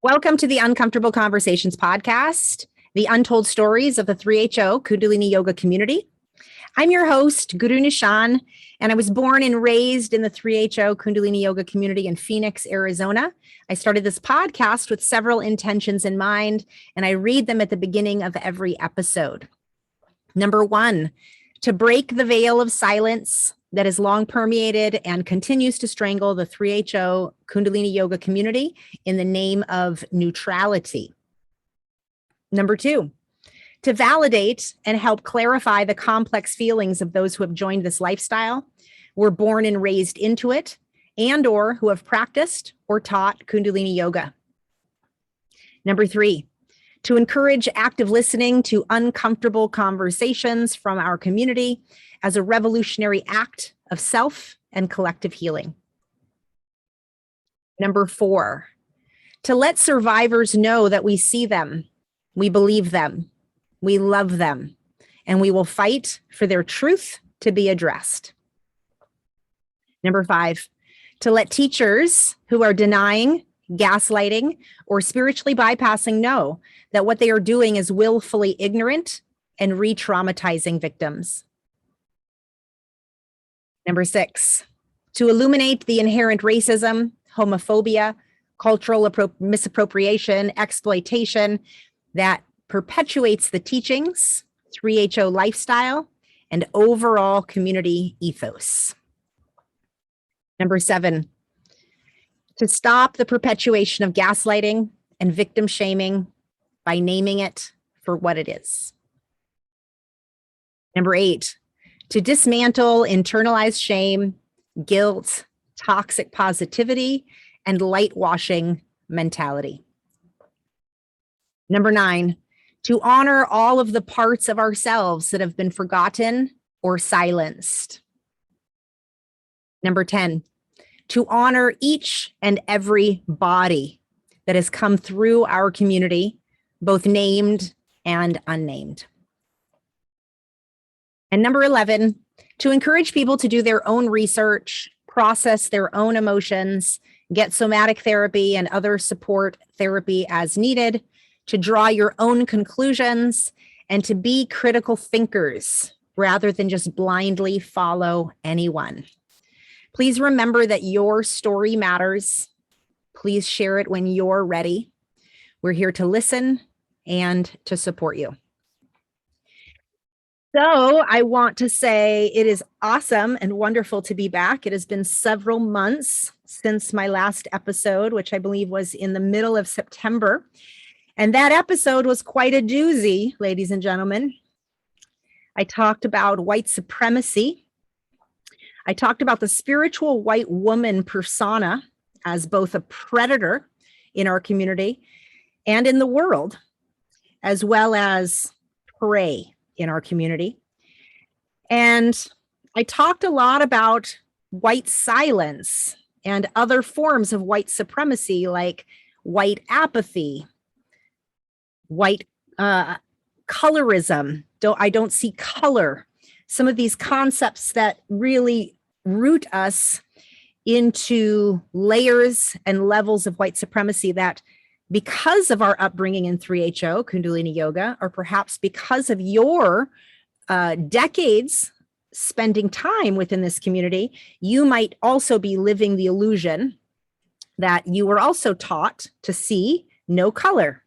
Welcome to the Uncomfortable Conversations podcast, the untold stories of the 3HO Kundalini Yoga community. I'm your host, Guru Nishan, and I was born and raised in the 3HO Kundalini Yoga community in Phoenix, Arizona. I started this podcast with several intentions in mind, and I read them at the beginning of every episode. Number one, to break the veil of silence that has long permeated and continues to strangle the 3HO Kundalini Yoga community in the name of neutrality. Number two, to validate and help clarify the complex feelings of those who have joined this lifestyle, were born and raised into it, and or who have practiced or taught Kundalini Yoga. Number three, to encourage active listening to uncomfortable conversations from our community as a revolutionary act of self and collective healing. Number four, to let survivors know that we see them, we believe them, we love them, and we will fight for their truth to be addressed. Number five, to let teachers who are denying, gaslighting, or spiritually bypassing know that what they are doing is willfully ignorant and re-traumatizing victims. Number six, to illuminate the inherent racism, homophobia, cultural misappropriation, exploitation that perpetuates the teachings, 3HO lifestyle, and overall community ethos. Number seven, to stop the perpetuation of gaslighting and victim shaming by naming it for what it is. Number eight, to dismantle internalized shame, guilt, toxic positivity, and light washing mentality. Number nine, to honor all of the parts of ourselves that have been forgotten or silenced. Number 10, to honor each and every body that has come through our community, both named and unnamed. And number 11, to encourage people to do their own research, process their own emotions, get somatic therapy and other support therapy as needed, to draw your own conclusions, and to be critical thinkers rather than just blindly follow anyone. Please remember that your story matters. Please share it when you're ready. We're here to listen and to support you. So I want to say it is awesome and wonderful to be back. It has been several months since my last episode, which I believe was in the middle of September. And that episode was quite a doozy, ladies and gentlemen. I talked about white supremacy. I talked about the spiritual white woman persona as both a predator in our community and in the world, as well as prey in our community. And I talked a lot about white silence and other forms of white supremacy, like white apathy, white colorism. I don't see color. Some of these concepts that really root us into layers and levels of white supremacy that, because of our upbringing in 3HO, Kundalini Yoga, or perhaps because of your decades spending time within this community, you might also be living the illusion that you were also taught to see no color,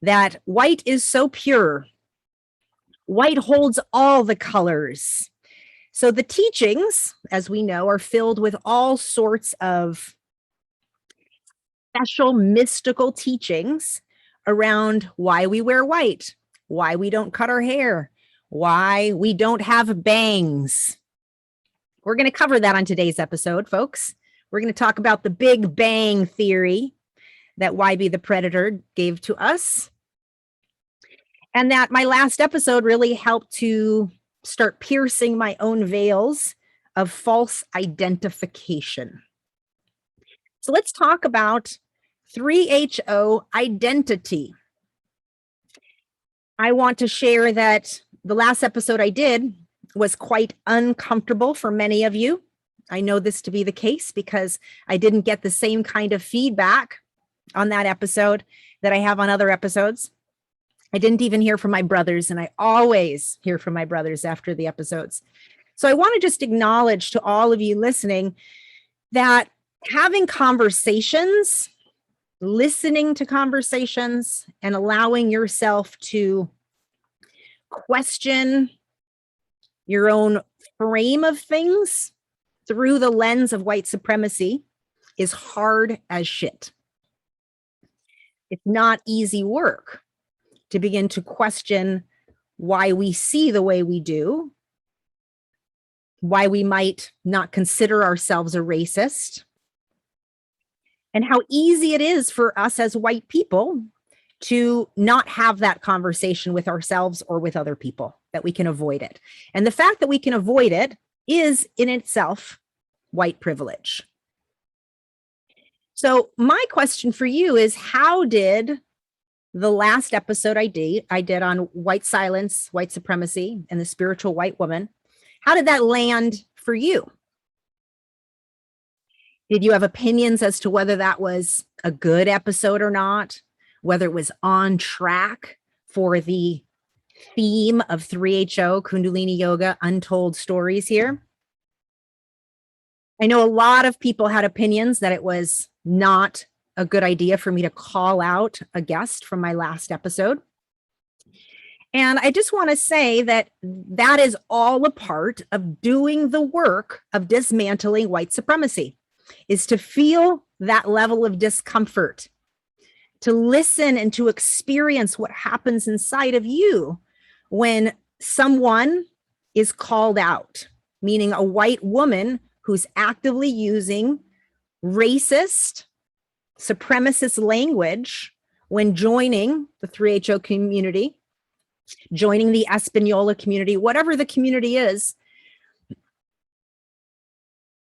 that white is so pure. White holds all the colors. So the teachings, as we know, are filled with all sorts of special mystical teachings around why we wear white, why we don't cut our hair, why we don't have bangs. We're going to cover that on today's episode, folks. We're going to talk about the Big Bang Theory that YB the Predator gave to us. And that my last episode really helped to start piercing my own veils of false identification. So let's talk about 3HO identity. I want to share that the last episode I did was quite uncomfortable for many of you. I know this to be the case because I didn't get the same kind of feedback on that episode that I have on other episodes. I didn't even hear from my brothers, and I always hear from my brothers after the episodes. So I want to just acknowledge to all of you listening that having conversations, listening to conversations, and allowing yourself to question your own frame of things through the lens of white supremacy is hard as shit. It's not easy work to begin to question why we see the way we do, why we might not consider ourselves a racist, and how easy it is for us as white people to not have that conversation with ourselves or with other people, that we can avoid it. And the fact that we can avoid it is in itself white privilege. So my question for you is, how did the last episode I did on white silence, white supremacy, and the spiritual white woman, how did that land for you? Did you have opinions as to whether that was a good episode or not? Whether it was on track for the theme of 3HO, Kundalini Yoga, Untold Stories here? I know a lot of people had opinions that it was not a good idea for me to call out a guest from my last episode. And I just want to say that that is all a part of doing the work of dismantling white supremacy, is to feel that level of discomfort, to listen and to experience what happens inside of you when someone is called out, meaning a white woman who's actively using racist, supremacist language when joining the 3HO community, joining the Espanola community, whatever the community is.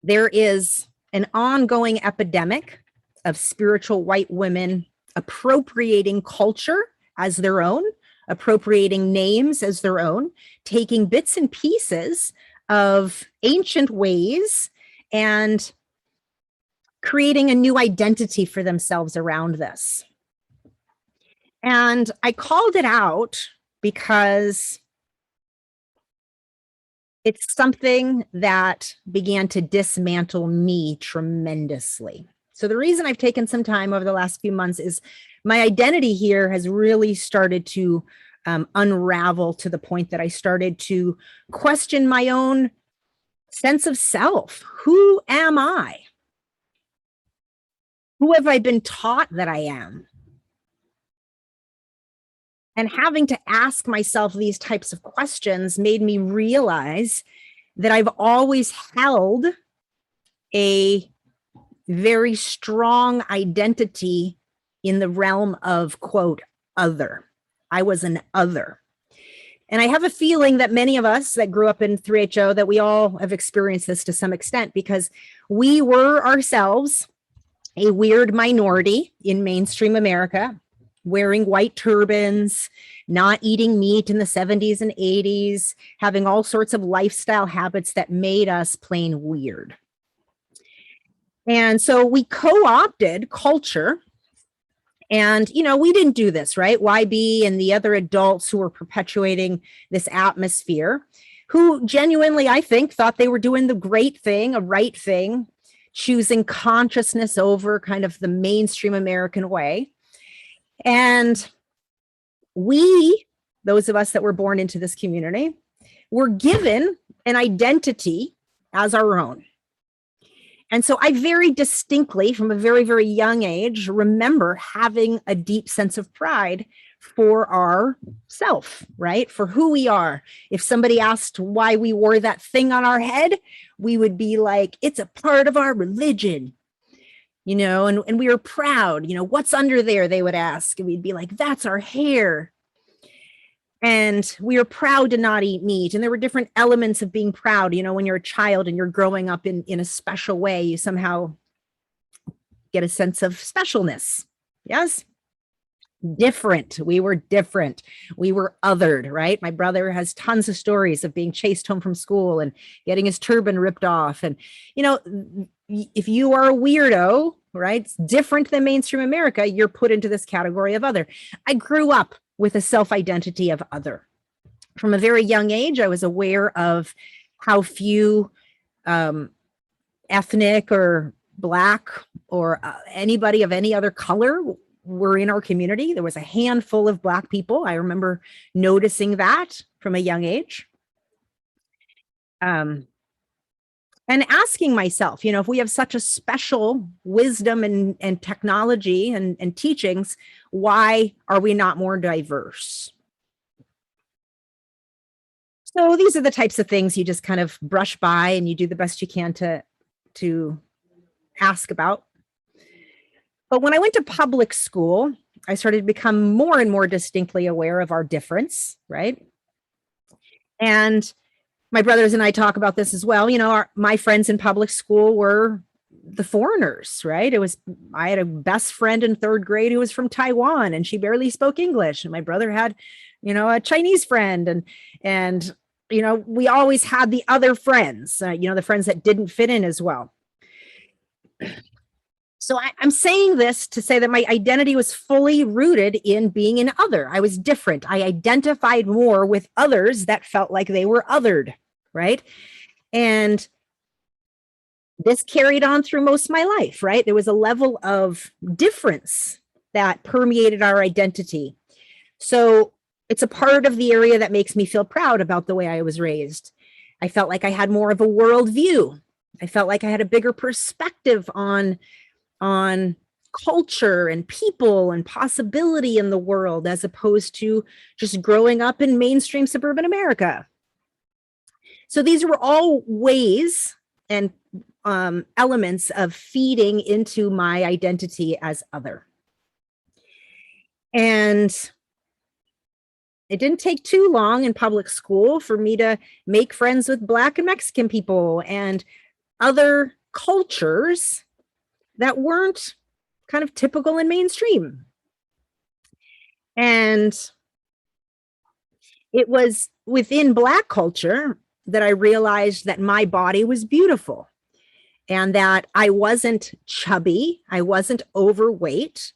There is an ongoing epidemic of spiritual white women appropriating culture as their own, appropriating names as their own, taking bits and pieces of ancient ways and creating a new identity for themselves around this. And I called it out because it's something that began to dismantle me tremendously. So the reason I've taken some time over the last few months is my identity here has really started to unravel, to the point that I started to question my own sense of self. Who am I? Who have I been taught that I am? And having to ask myself these types of questions made me realize that I've always held a very strong identity in the realm of, quote, other. I was an other. And I have a feeling that many of us that grew up in 3HO, that we all have experienced this to some extent, because we were ourselves a weird minority in mainstream America, wearing white turbans, not eating meat in the 70s and 80s, having all sorts of lifestyle habits that made us plain weird. And so we co-opted culture. And, you know, we didn't do this, right? YB and the other adults who were perpetuating this atmosphere, who genuinely, I think, thought they were doing the great thing, a right thing, choosing consciousness over kind of the mainstream American way. And we, those of us that were born into this community, were given an identity as our own. And so I very distinctly, from a very, very young age, remember having a deep sense of pride for our self, right? For who we are. If somebody asked why we wore that thing on our head, we would be like, it's a part of our religion, you know, and we were proud, you know, what's under there, they would ask. And we'd be like, that's our hair. And we were proud to not eat meat. And there were different elements of being proud. You know, when you're a child and you're growing up in a special way, you somehow get a sense of specialness. Yes. Different. We were different. We were othered, right? My brother has tons of stories of being chased home from school and getting his turban ripped off. And, you know, if you are a weirdo, right? It's different than mainstream America. You're put into this category of other. I grew up with a self-identity of other. From a very young age, I was aware of how few ethnic or Black or anybody of any other color were in our community. There was a handful of Black people. I remember noticing that from a young age. And asking myself, if we have such a special wisdom and technology and teachings, why are we not more diverse? So these are the types of things you just kind of brush by and you do the best you can to ask about. But when I went to public school, I started to become more and more distinctly aware of our difference, right? And my brothers and I talk about this as well. My friends in public school were the foreigners, right? I had a best friend in third grade who was from Taiwan and she barely spoke English. And my brother had, a Chinese friend and we always had the other friends, the friends that didn't fit in as well. So I'm saying this to say that my identity was fully rooted in being an other. I was different. I identified more with others that felt like they were othered, right? And this carried on through most of my life, right? There was a level of difference that permeated our identity. So it's a part of the area that makes me feel proud about the way I was raised. I felt like I had more of a worldview. I felt like I had a bigger perspective on culture and people and possibility in the world, as opposed to just growing up in mainstream suburban America. So these were all ways and elements of feeding into my identity as other. And it didn't take too long in public school for me to make friends with Black and Mexican people and other cultures that weren't kind of typical and mainstream. And it was within Black culture that I realized that my body was beautiful and that I wasn't chubby, I wasn't overweight,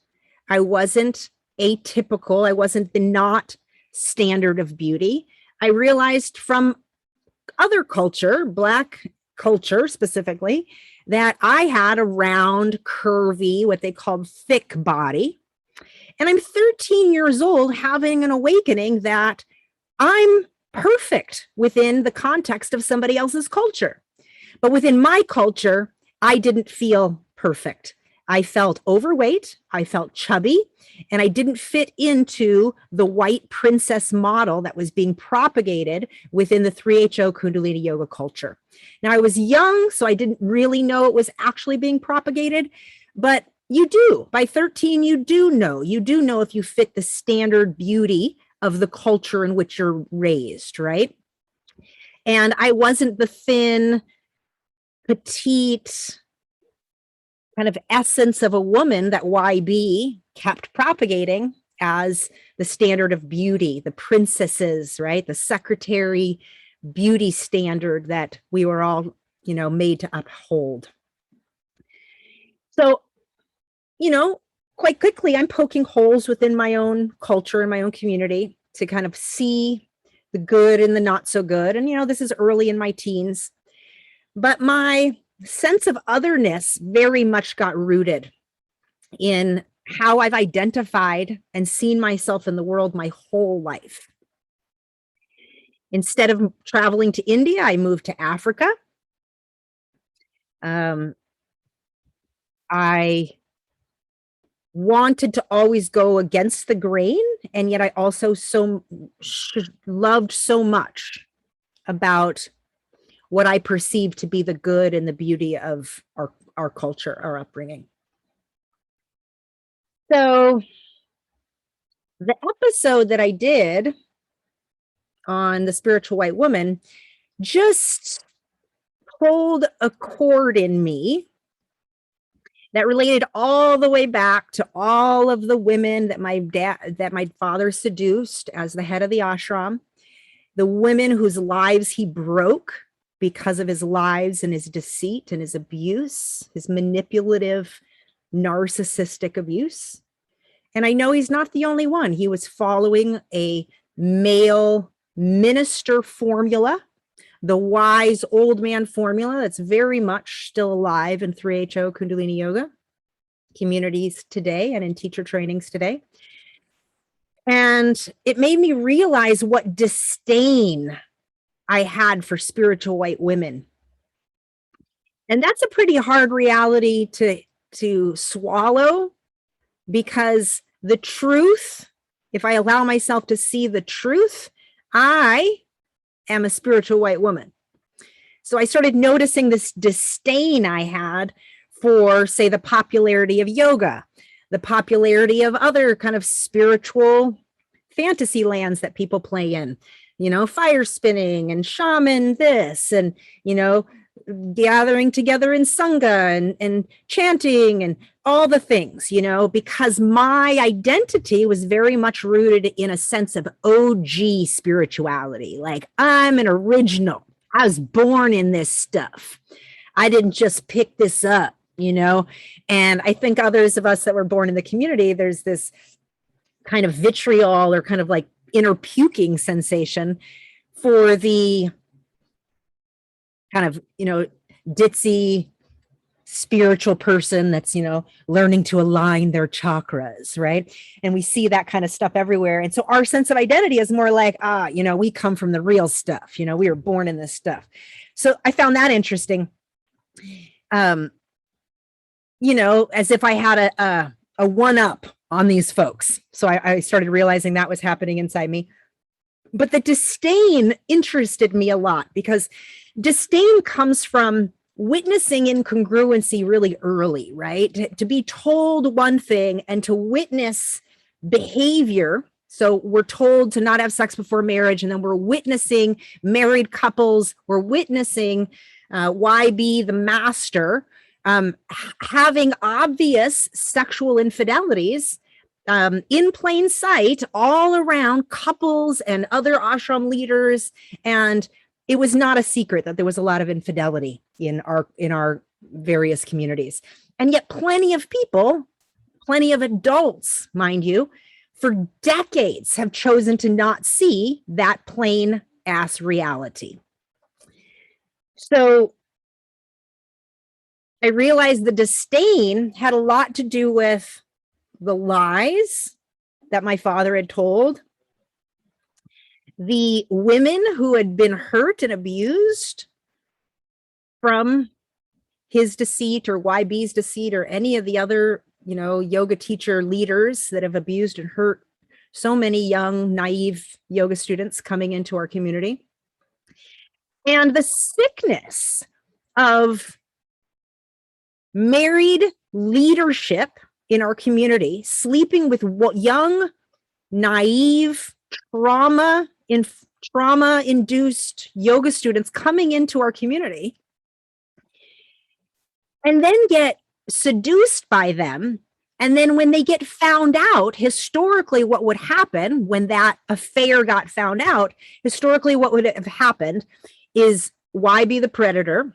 I wasn't atypical, I wasn't the not standard of beauty. I realized from other culture, Black culture specifically, that I had a round, curvy, what they called thick body. And I'm 13 years old having an awakening that I'm perfect within the context of somebody else's culture. But within my culture, I didn't feel perfect. I felt overweight, I felt chubby, and I didn't fit into the white princess model that was being propagated within the 3HO Kundalini yoga culture. Now, I was young, so I didn't really know it was actually being propagated, but you do. By 13, you do know. You do know if you fit the standard beauty of the culture in which you're raised, right? And I wasn't the thin, petite, kind of essence of a woman that YB kept propagating as the standard of beauty, the princesses, right? The secretary beauty standard that we were all, made to uphold. So, quite quickly, I'm poking holes within my own culture and my own community to kind of see the good and the not so good. And, this is early in my teens, but my sense of otherness very much got rooted in how I've identified and seen myself in the world my whole life. Instead of traveling to India, I moved to Africa. I wanted to always go against the grain, and yet I also loved so much about what I perceived to be the good and the beauty of our culture, our upbringing. So the episode that I did on the spiritual white woman just pulled a chord in me that related all the way back to all of the women that my father seduced as the head of the ashram, the women whose lives he broke because of his lies and his deceit and his abuse, his manipulative narcissistic abuse. And I know he's not the only one. He was following a male minister formula, the wise old man formula that's very much still alive in 3HO Kundalini Yoga communities today and in teacher trainings today. And it made me realize what disdain I had for spiritual white women. And that's a pretty hard reality to swallow, because the truth, if I allow myself to see the truth, I am a spiritual white woman. So I started noticing this disdain I had for, say, the popularity of yoga, the popularity of other kind of spiritual fantasy lands that people play in, fire spinning and shaman this, and, gathering together in Sangha and chanting and all the things, because my identity was very much rooted in a sense of OG spirituality. Like, I'm an original. I was born in this stuff. I didn't just pick this up, and I think others of us that were born in the community, there's this kind of vitriol or kind of like inner puking sensation for the kind of, ditzy spiritual person that's, learning to align their chakras, right? And we see that kind of stuff everywhere. And so our sense of identity is more like, we come from the real stuff, we were born in this stuff. So I found that interesting. As if I had a one-up on these folks. So I started realizing that was happening inside me. But the disdain interested me a lot, because disdain comes from witnessing incongruency really early, right? To be told one thing and to witness behavior. So we're told to not have sex before marriage, and then we're witnessing married couples, we're witnessing YB, the master, having obvious sexual infidelities in plain sight all around couples and other ashram leaders. And it was not a secret that there was a lot of infidelity in our various communities. And yet plenty of people, plenty of adults, mind you, for decades have chosen to not see that plain ass reality. So I realized the disdain had a lot to do with the lies that my father had told, the women who had been hurt and abused from his deceit or YB's deceit or any of the other, yoga teacher leaders that have abused and hurt so many young, naive yoga students coming into our community. And the sickness of married leadership in our community, sleeping with young, naive, trauma-induced yoga students coming into our community, and then get seduced by them. And then when they get found out, historically, what would happen when that affair got found out, historically, what would have happened is YB, the predator,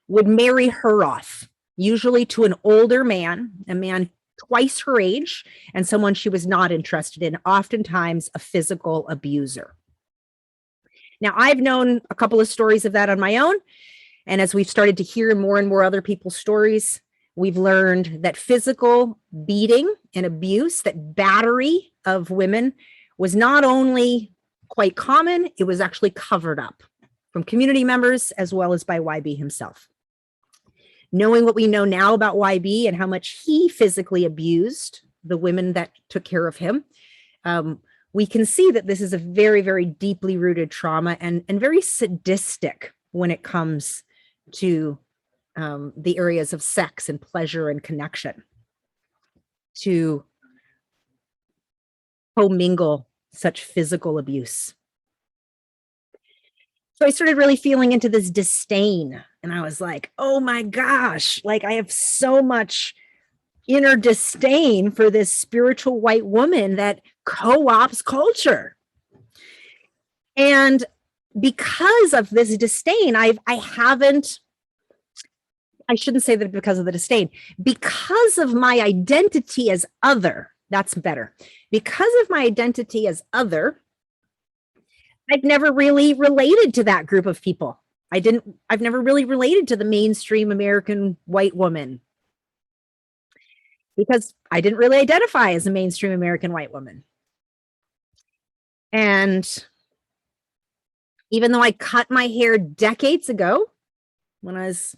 would marry her off, usually to an older man, a man twice her age, and someone she was not interested in, oftentimes a physical abuser. Now, I've known a couple of stories of that on my own. And as we've started to hear more and more other people's stories, we've learned that physical beating and abuse, that battery of women, was not only quite common, it was actually covered up from community members as well as by YB himself. Knowing what we know now about YB and how much he physically abused the women that took care of him, we can see that this is a very, very deeply rooted trauma and very sadistic when it comes to the areas of sex and pleasure and connection, to commingle such physical abuse. So I started really feeling into this disdain, and I was like, oh my gosh, like I have so much inner disdain for this spiritual white woman that co-ops culture. And because of this disdain, I haven't I shouldn't say that because of the disdain, because of my identity as other. That's better. Because of my identity as other, I've never really related to that group of people. I've never really related to the mainstream American white woman because I didn't really identify as a mainstream American white woman. And even though I cut my hair decades ago when I was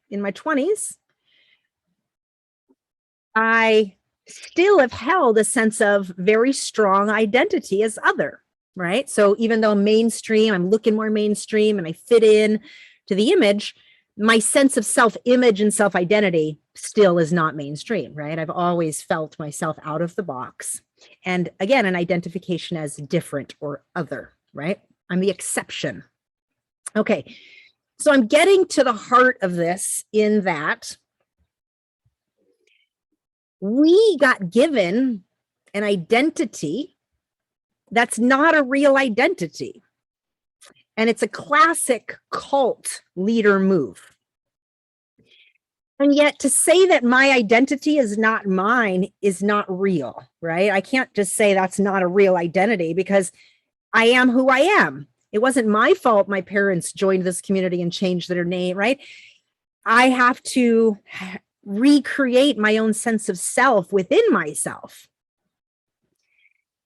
in my 20s, I still have held a sense of very strong identity as other. Right. So even though mainstream, I'm looking more mainstream and I fit in to the image, my sense of self-image and self-identity still is not mainstream. Right. I've always felt myself out of the box. And again, an identification as different or other. Right. I'm the exception. Okay. So I'm getting to the heart of this in that we got given an identity that's not a real identity. And it's a classic cult leader move. And yet to say that my identity is not mine is not real, right? I can't just say that's not a real identity because I am who I am. It wasn't my fault my parents joined this community and changed their name, right? I have to recreate my own sense of self within myself.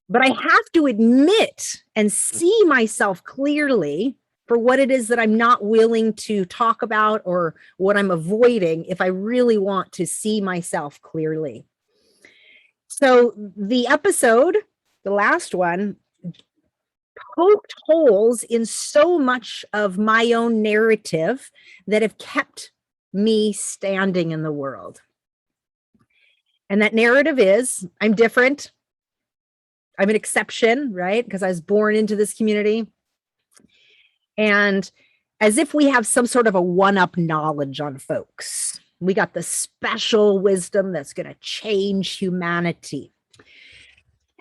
But I have to admit and see myself clearly for what it is that I'm not willing to talk about or what I'm avoiding if I really want to see myself clearly. So the episode, the last one, poked holes in so much of my own narrative that have kept me standing in the world. And that narrative is I'm different. I'm an exception, right? Because I was born into this community. And as if we have some sort of a one-up knowledge on folks. We got the special wisdom that's going to change humanity.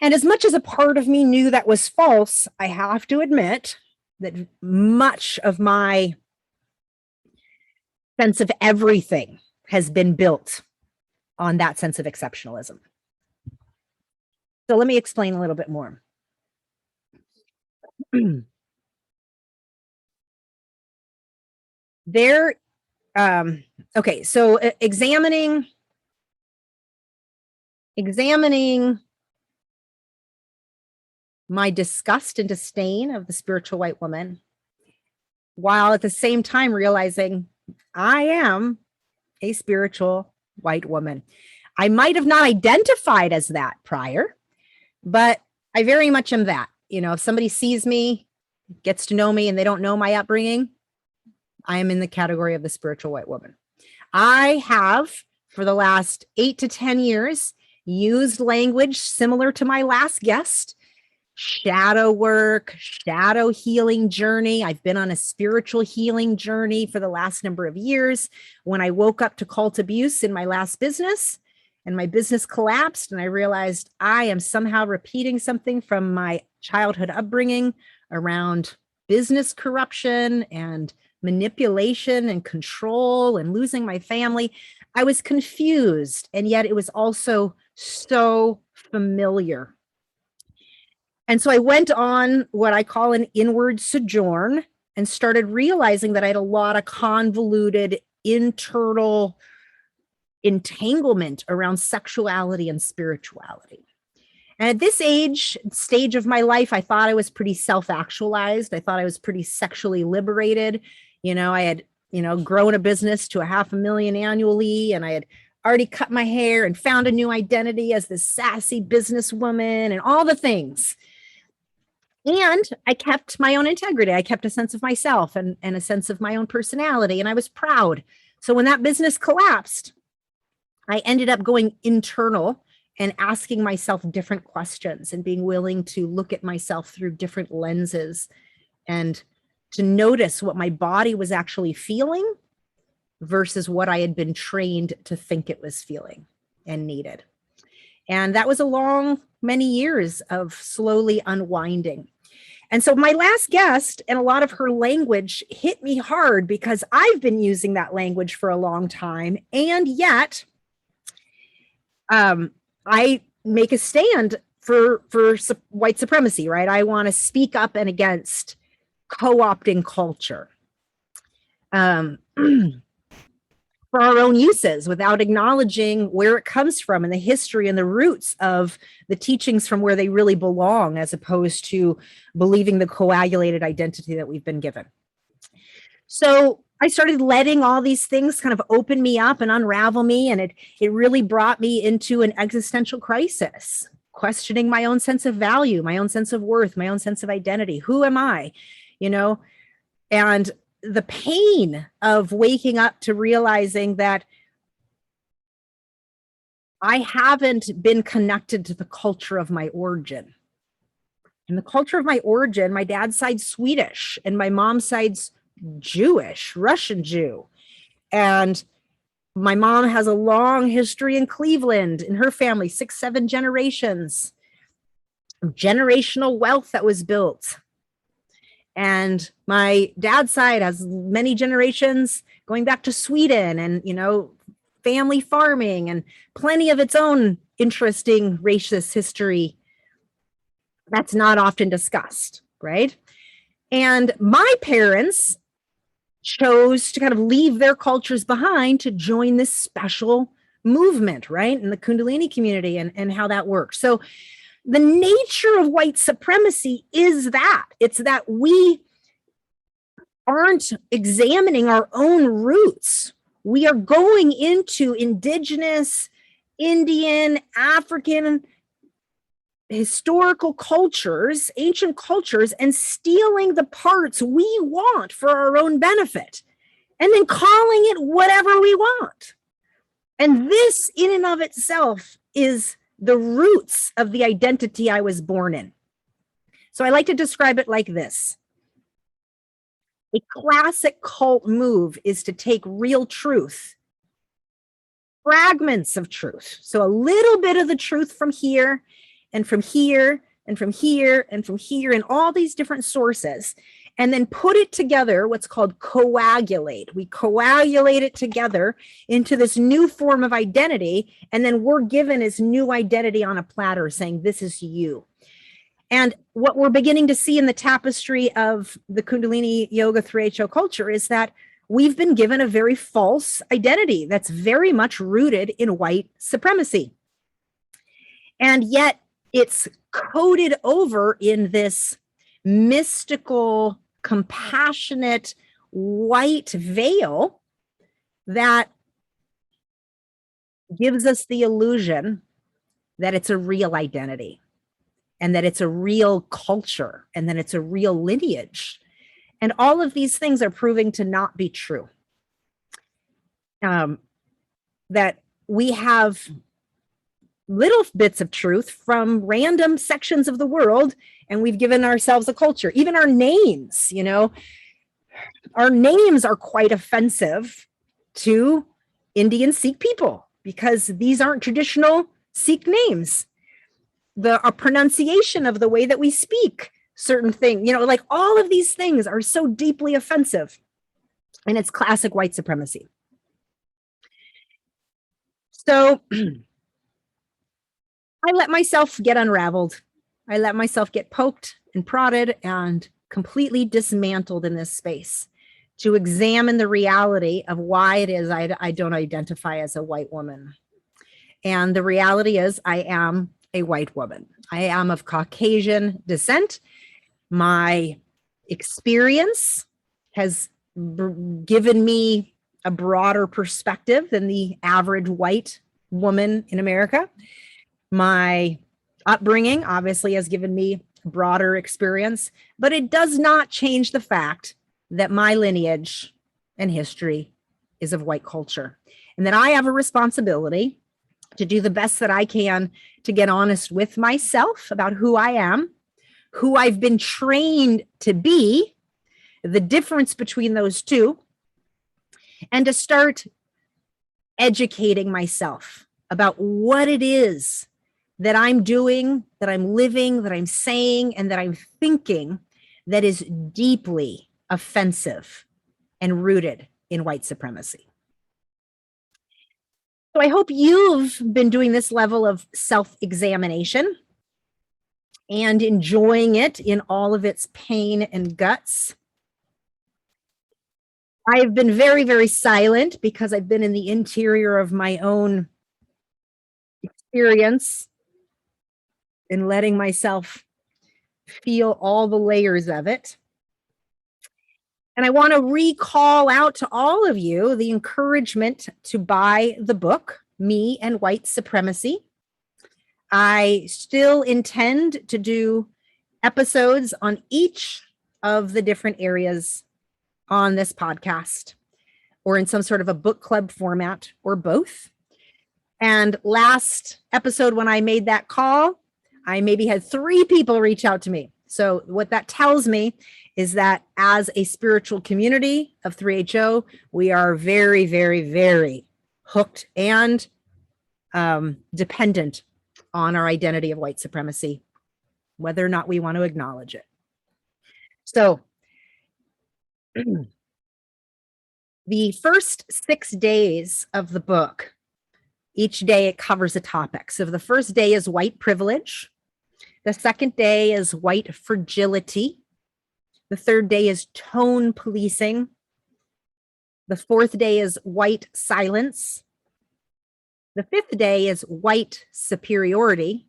And as much as a part of me knew that was false, I have to admit that much of my sense of everything has been built on that sense of exceptionalism. So let me explain a little bit more. Okay, so examining my disgust and disdain of the spiritual white woman, while at the same time realizing I am a spiritual white woman. I might have not identified as that prior, but I very much am that. You know, if somebody sees me, gets to know me, and they don't know my upbringing, I am in the category of the spiritual white woman. I have, for the last 8 to 10 years, used language similar to my last guest, shadow work, shadow healing journey. I've been on a spiritual healing journey for the last number of years. When I woke up to cult abuse in my last business and my business collapsed and I realized I am somehow repeating something from my childhood upbringing around business corruption and manipulation and control and losing my family, I was confused. And yet it was also so familiar. And so I went on what I call an inward sojourn and started realizing that I had a lot of convoluted internal entanglement around sexuality and spirituality. And at this stage of my life, I thought I was pretty self-actualized. I thought I was pretty sexually liberated. You know, I had, grown a business to $500,000 annually, and I had already cut my hair and found a new identity as this sassy businesswoman and all the things. And I kept my own integrity. I kept a sense of myself and a sense of my own personality, and I was proud. So when that business collapsed, I ended up going internal and asking myself different questions and being willing to look at myself through different lenses and to notice what my body was actually feeling versus what I had been trained to think it was feeling and needed. And that was a long, many years of slowly unwinding. And so my last guest and a lot of her language hit me hard because I've been using that language for a long time. And yet I make a stand for white supremacy, right? I want to speak up and against co-opting culture for our own uses without acknowledging where it comes from and the history and the roots of the teachings from where they really belong, as opposed to believing the coagulated identity that we've been given. So I started letting all these things kind of open me up and unravel me. And it really brought me into an existential crisis, questioning my own sense of value, my own sense of worth, my own sense of identity. Who am I? You know, and the pain of waking up to realizing that I haven't been connected to the culture of my origin. And the culture of my origin, my dad's side's Swedish and my mom's side's Jewish, Russian Jew. And my mom has a long history in Cleveland in her family, 6, 7 generations of generational wealth that was built. And my dad's side has many generations going back to Sweden and, you know, family farming and plenty of its own interesting racist history that's not often discussed, right? And my parents chose to kind of leave their cultures behind to join this special movement, right? In the Kundalini community and how that works. So the nature of white supremacy is that it's that we aren't examining our own roots. We are going into indigenous, Indian, African, historical cultures, ancient cultures, and stealing the parts we want for our own benefit, and then calling it whatever we want. And this in and of itself is the roots of the identity I was born in. So I like to describe it like this. A classic cult move is to take real truth, fragments of truth. So a little bit of the truth from here and from here and from here and from here and all these different sources, and then put it together, what's called coagulate. We coagulate it together into this new form of identity, and then we're given this new identity on a platter saying, this is you. And what we're beginning to see in the tapestry of the Kundalini Yoga 3HO culture is that we've been given a very false identity that's very much rooted in white supremacy. And yet it's coded over in this mystical, compassionate white veil that gives us the illusion that it's a real identity and that it's a real culture and that it's a real lineage. And all of these things are proving to not be true. That we have little bits of truth from random sections of the world, and we've given ourselves a culture. Even our names, you know, our names are quite offensive to Indian Sikh people because these aren't traditional Sikh names. The pronunciation of the way that we speak certain things, you know, like all of these things are so deeply offensive, and it's classic white supremacy. So I let myself get unraveled. I let myself get poked and prodded and completely dismantled in this space to examine the reality of why it is I don't identify as a white woman. And the reality is I am a white woman. I am of Caucasian descent. My experience has given me a broader perspective than the average white woman in America. My upbringing obviously has given me broader experience, but it does not change the fact that my lineage and history is of white culture, and that I have a responsibility to do the best that I can to get honest with myself about who I am, who I've been trained to be, the difference between those two, and to start educating myself about what it is that I'm doing, that I'm living, that I'm saying, and that I'm thinking that is deeply offensive and rooted in white supremacy. So I hope you've been doing this level of self-examination and enjoying it in all of its pain and guts. I've been very, very silent because I've been in the interior of my own experience and letting myself feel all the layers of it. And I want to recall out to all of you the encouragement to buy the book, Me and White Supremacy. I still intend to do episodes on each of the different areas on this podcast, or in some sort of a book club format, or both. And last episode, when I made that call, I maybe had 3 people reach out to me. So what that tells me is that as a spiritual community of 3HO, we are very, very, very hooked and dependent on our identity of white supremacy, whether or not we want to acknowledge it. So the first 6 days of the book, each day it covers a topic. So the first day is white privilege. The second day is white fragility. The third day is tone policing. The fourth day is white silence. The fifth day is white superiority.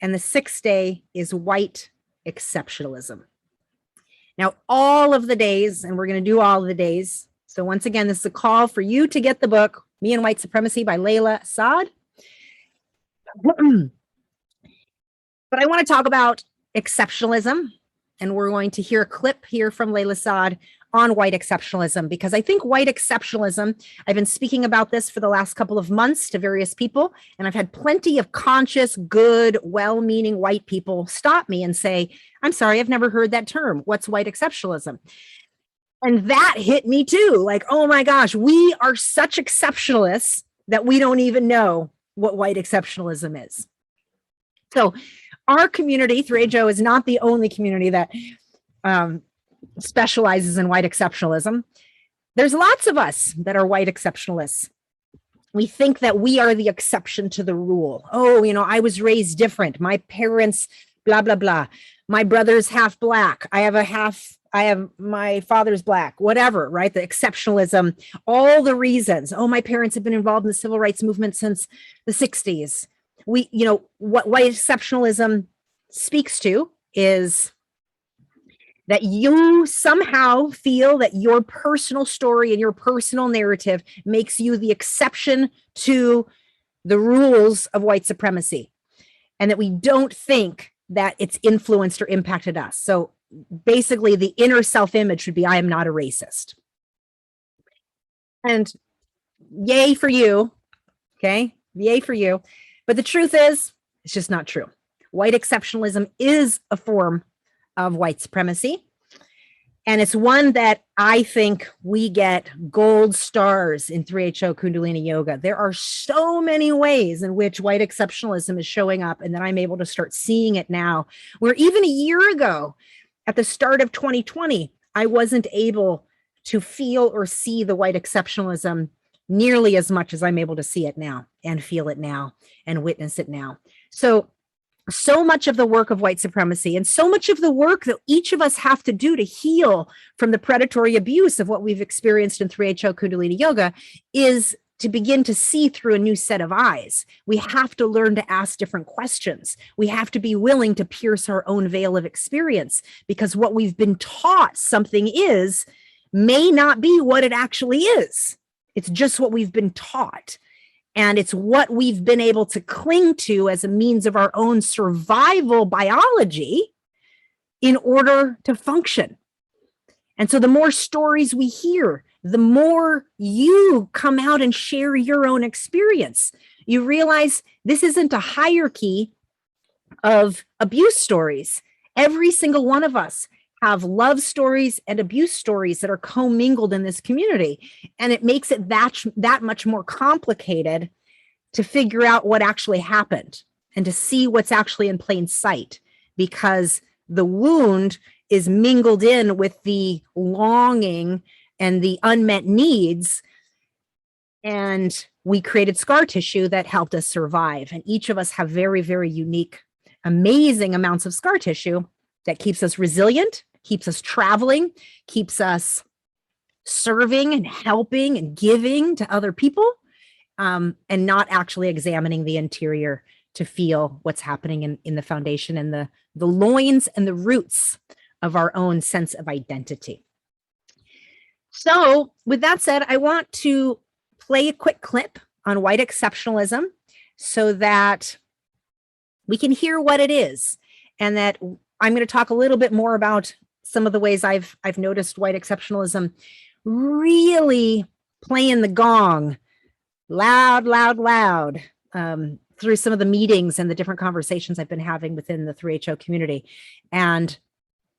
And the sixth day is white exceptionalism. Now, all of the days, and we're going to do all of the days. So once again, this is a call for you to get the book, Me and White Supremacy by Layla Saad. But I want to talk about exceptionalism, and we're going to hear a clip here from Layla Saad on white exceptionalism, because I think white exceptionalism, I've been speaking about this for the last couple of months to various people, and I've had plenty of conscious, good, well-meaning white people stop me and say, I'm sorry, I've never heard that term. What's white exceptionalism? And that hit me too. Like, oh my gosh, we are such exceptionalists that we don't even know what white exceptionalism is. So our community, 3HO, is not the only community that specializes in white exceptionalism. There's lots of us that are white exceptionalists. We think that we are the exception to the rule. Oh, you know, I was raised different. My parents, blah, blah, blah. My brother's half black. I have my father's black, whatever, right? The exceptionalism, all the reasons. Oh, my parents have been involved in the civil rights movement since the 60s. What white exceptionalism speaks to is that you somehow feel that your personal story and your personal narrative makes you the exception to the rules of white supremacy, and that we don't think that it's influenced or impacted us. So basically, the inner self-image should be, I am not a racist. And yay for you, okay? Yay for you. But the truth is, it's just not true. White exceptionalism is a form of white supremacy. And it's one that I think we get gold stars in 3HO Kundalini Yoga. There are so many ways in which white exceptionalism is showing up, and that I'm able to start seeing it now. Where even a year ago, at the start of 2020, I wasn't able to feel or see the white exceptionalism nearly as much as I'm able to see it now and feel it now and witness it now. So much of the work of white supremacy, and so much of the work that each of us have to do to heal from the predatory abuse of what we've experienced in 3HO Kundalini Yoga, is to begin to see through a new set of eyes. We have to learn to ask different questions. We have to be willing to pierce our own veil of experience, because what we've been taught something is may not be what it actually is. It's just what we've been taught. And it's what we've been able to cling to as a means of our own survival biology in order to function. And so the more stories we hear, the more you come out and share your own experience. You realize this isn't a hierarchy of abuse stories. Every single one of us have love stories and abuse stories that are commingled in this community. And it makes it that much more complicated to figure out what actually happened and to see what's actually in plain sight, because the wound is mingled in with the longing and the unmet needs. And we created scar tissue that helped us survive. And each of us have very, very unique, amazing amounts of scar tissue that keeps us resilient, keeps us traveling, keeps us serving and helping and giving to other people, and not actually examining the interior to feel what's happening in the foundation and the loins and the roots of our own sense of identity. So with that said, I want to play a quick clip on white exceptionalism so that we can hear what it is, and that I'm going to talk a little bit more about some of the ways I've noticed white exceptionalism really playing the gong loud, loud, loud, through some of the meetings and the different conversations I've been having within the 3HO community. And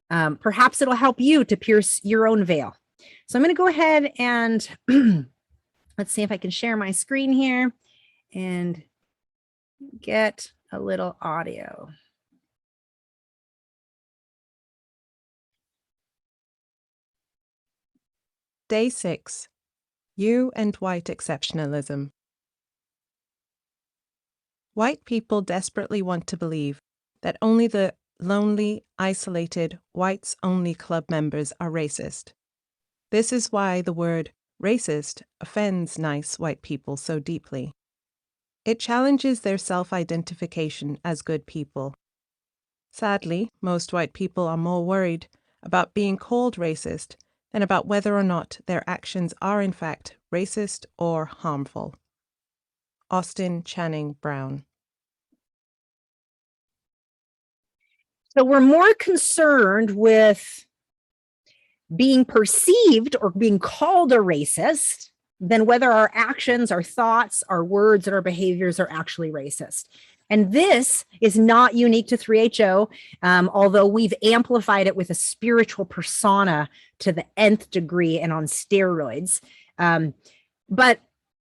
perhaps it'll help you to pierce your own veil. So I'm going to go ahead and let's see if I can share my screen here and get a little audio. Day 6. You and white exceptionalism. White people desperately want to believe that only the lonely, isolated, whites-only club members are racist. This is why the word racist offends nice white people so deeply. It challenges their self-identification as good people. Sadly, most white people are more worried about being called racist than about whether or not their actions are in fact racist or harmful. Austin Channing Brown. So we're more concerned with being perceived or being called a racist than whether our actions, our thoughts, our words, and our behaviors are actually racist. And this is not unique to 3HO, although we've amplified it with a spiritual persona to the nth degree and on steroids. But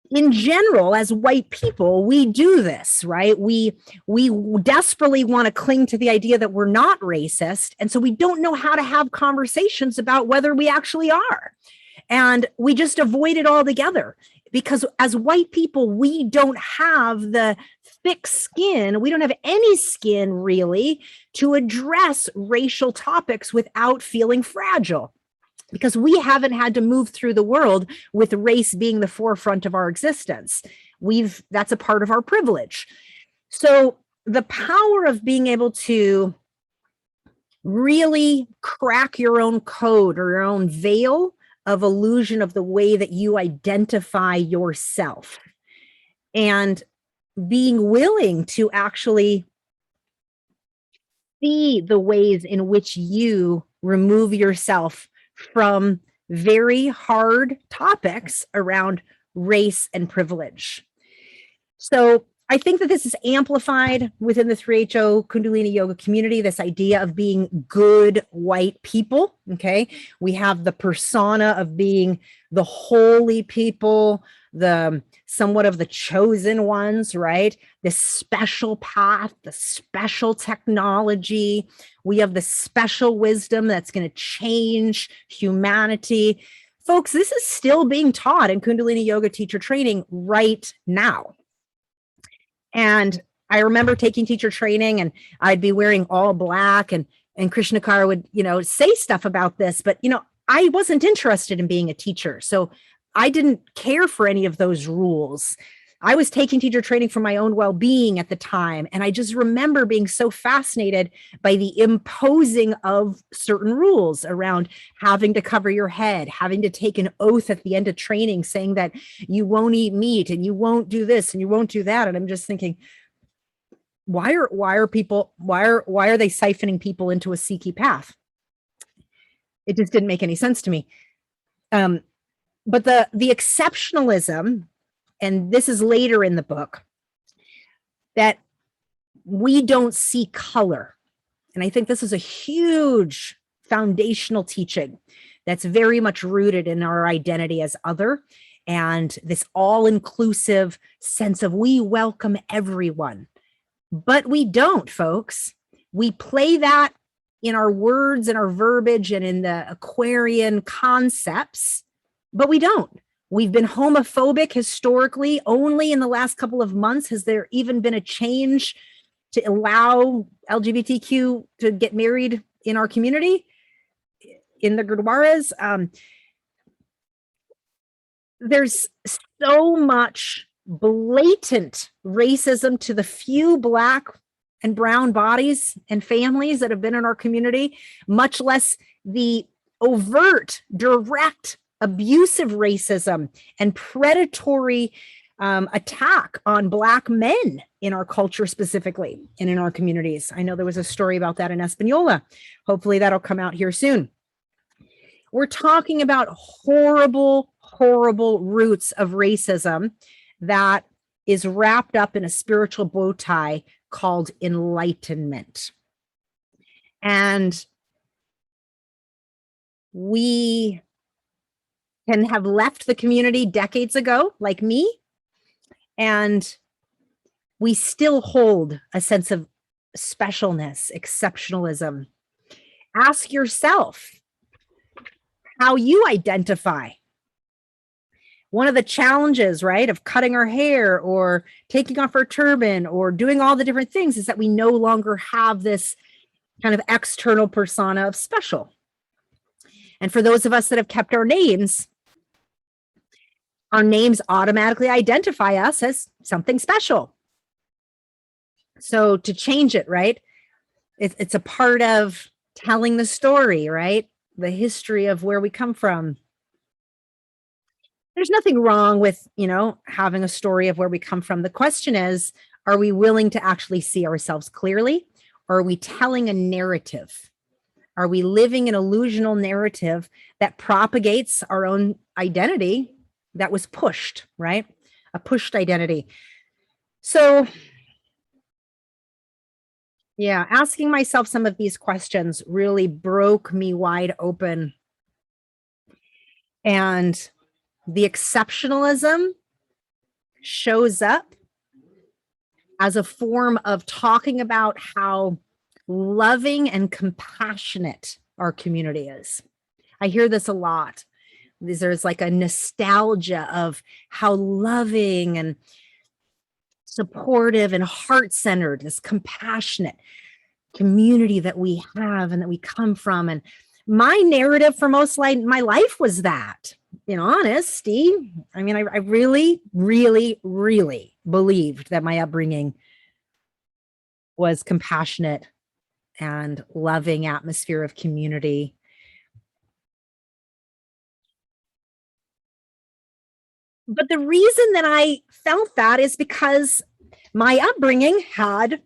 in general, as white people, we do this, right? We desperately want to cling to the idea that we're not racist. And so we don't know how to have conversations about whether we actually are. And we just avoid it altogether, because as white people, we don't have the thick skin. We don't have any skin really to address racial topics without feeling fragile, because we haven't had to move through the world with race being the forefront of our existence. That's a part of our privilege. So the power of being able to really crack your own code or your own veil of illusion of the way that you identify yourself, and being willing to actually see the ways in which you remove yourself from very hard topics around race and privilege. So I think that this is amplified within the 3HO Kundalini Yoga community, this idea of being good white people, okay? We have the persona of being the holy people, the somewhat of the chosen ones, right? The special path, the special technology. We have the special wisdom that's going to change humanity. Folks, this is still being taught in Kundalini Yoga teacher training right now. And I remember taking teacher training, and I'd be wearing all black, and Krishnakar would, say stuff about this, but, I wasn't interested in being a teacher. So I didn't care for any of those rules. I was taking teacher training for my own well-being at the time. And I just remember being so fascinated by the imposing of certain rules around having to cover your head, having to take an oath at the end of training saying that you won't eat meat and you won't do this and you won't do that. And I'm just thinking, why are they siphoning people into a Sikhi path? It just didn't make any sense to me. But the exceptionalism, and this is later in the book, that we don't see color. And I think this is a huge foundational teaching that's very much rooted in our identity as other, and this all-inclusive sense of we welcome everyone. But we don't, folks. We play that in our words and our verbiage and in the Aquarian concepts, but we don't. We've been homophobic historically. Only in the last couple of months has there even been a change to allow LGBTQ to get married in our community, in the Gurdwaras. There's so much blatant racism to the few Black and brown bodies and families that have been in our community, much less the overt, direct, abusive racism and predatory attack on Black men in our culture specifically and in our communities. I know there was a story about that in Espanola. Hopefully that'll come out here soon. We're talking about horrible, horrible roots of racism that is wrapped up in a spiritual bow tie called enlightenment. And we can have left the community decades ago, like me, and we still hold a sense of specialness, exceptionalism. Ask yourself how you identify. One of the challenges, right, of cutting our hair or taking off our turban or doing all the different things is that we no longer have this kind of external persona of special. And for those of us that have kept our names automatically identify us as something special. So to change it, right, it's a part of telling the story, right, the history of where we come from. There's nothing wrong with, having a story of where we come from. The question is, are we willing to actually see ourselves clearly? Or are we telling a narrative? Are we living an illusional narrative that propagates our own identity that was pushed, right? A pushed identity. So, yeah, asking myself some of these questions really broke me wide open. And the exceptionalism shows up as a form of talking about how loving and compassionate our community is. I hear this a lot. There's like a nostalgia of how loving and supportive and heart-centered, this compassionate community that we have and that we come from. And my narrative for most of my life was that, in honesty. I mean, I really, really, really believed that my upbringing was compassionate and loving atmosphere of community. But the reason that I felt that is because my upbringing had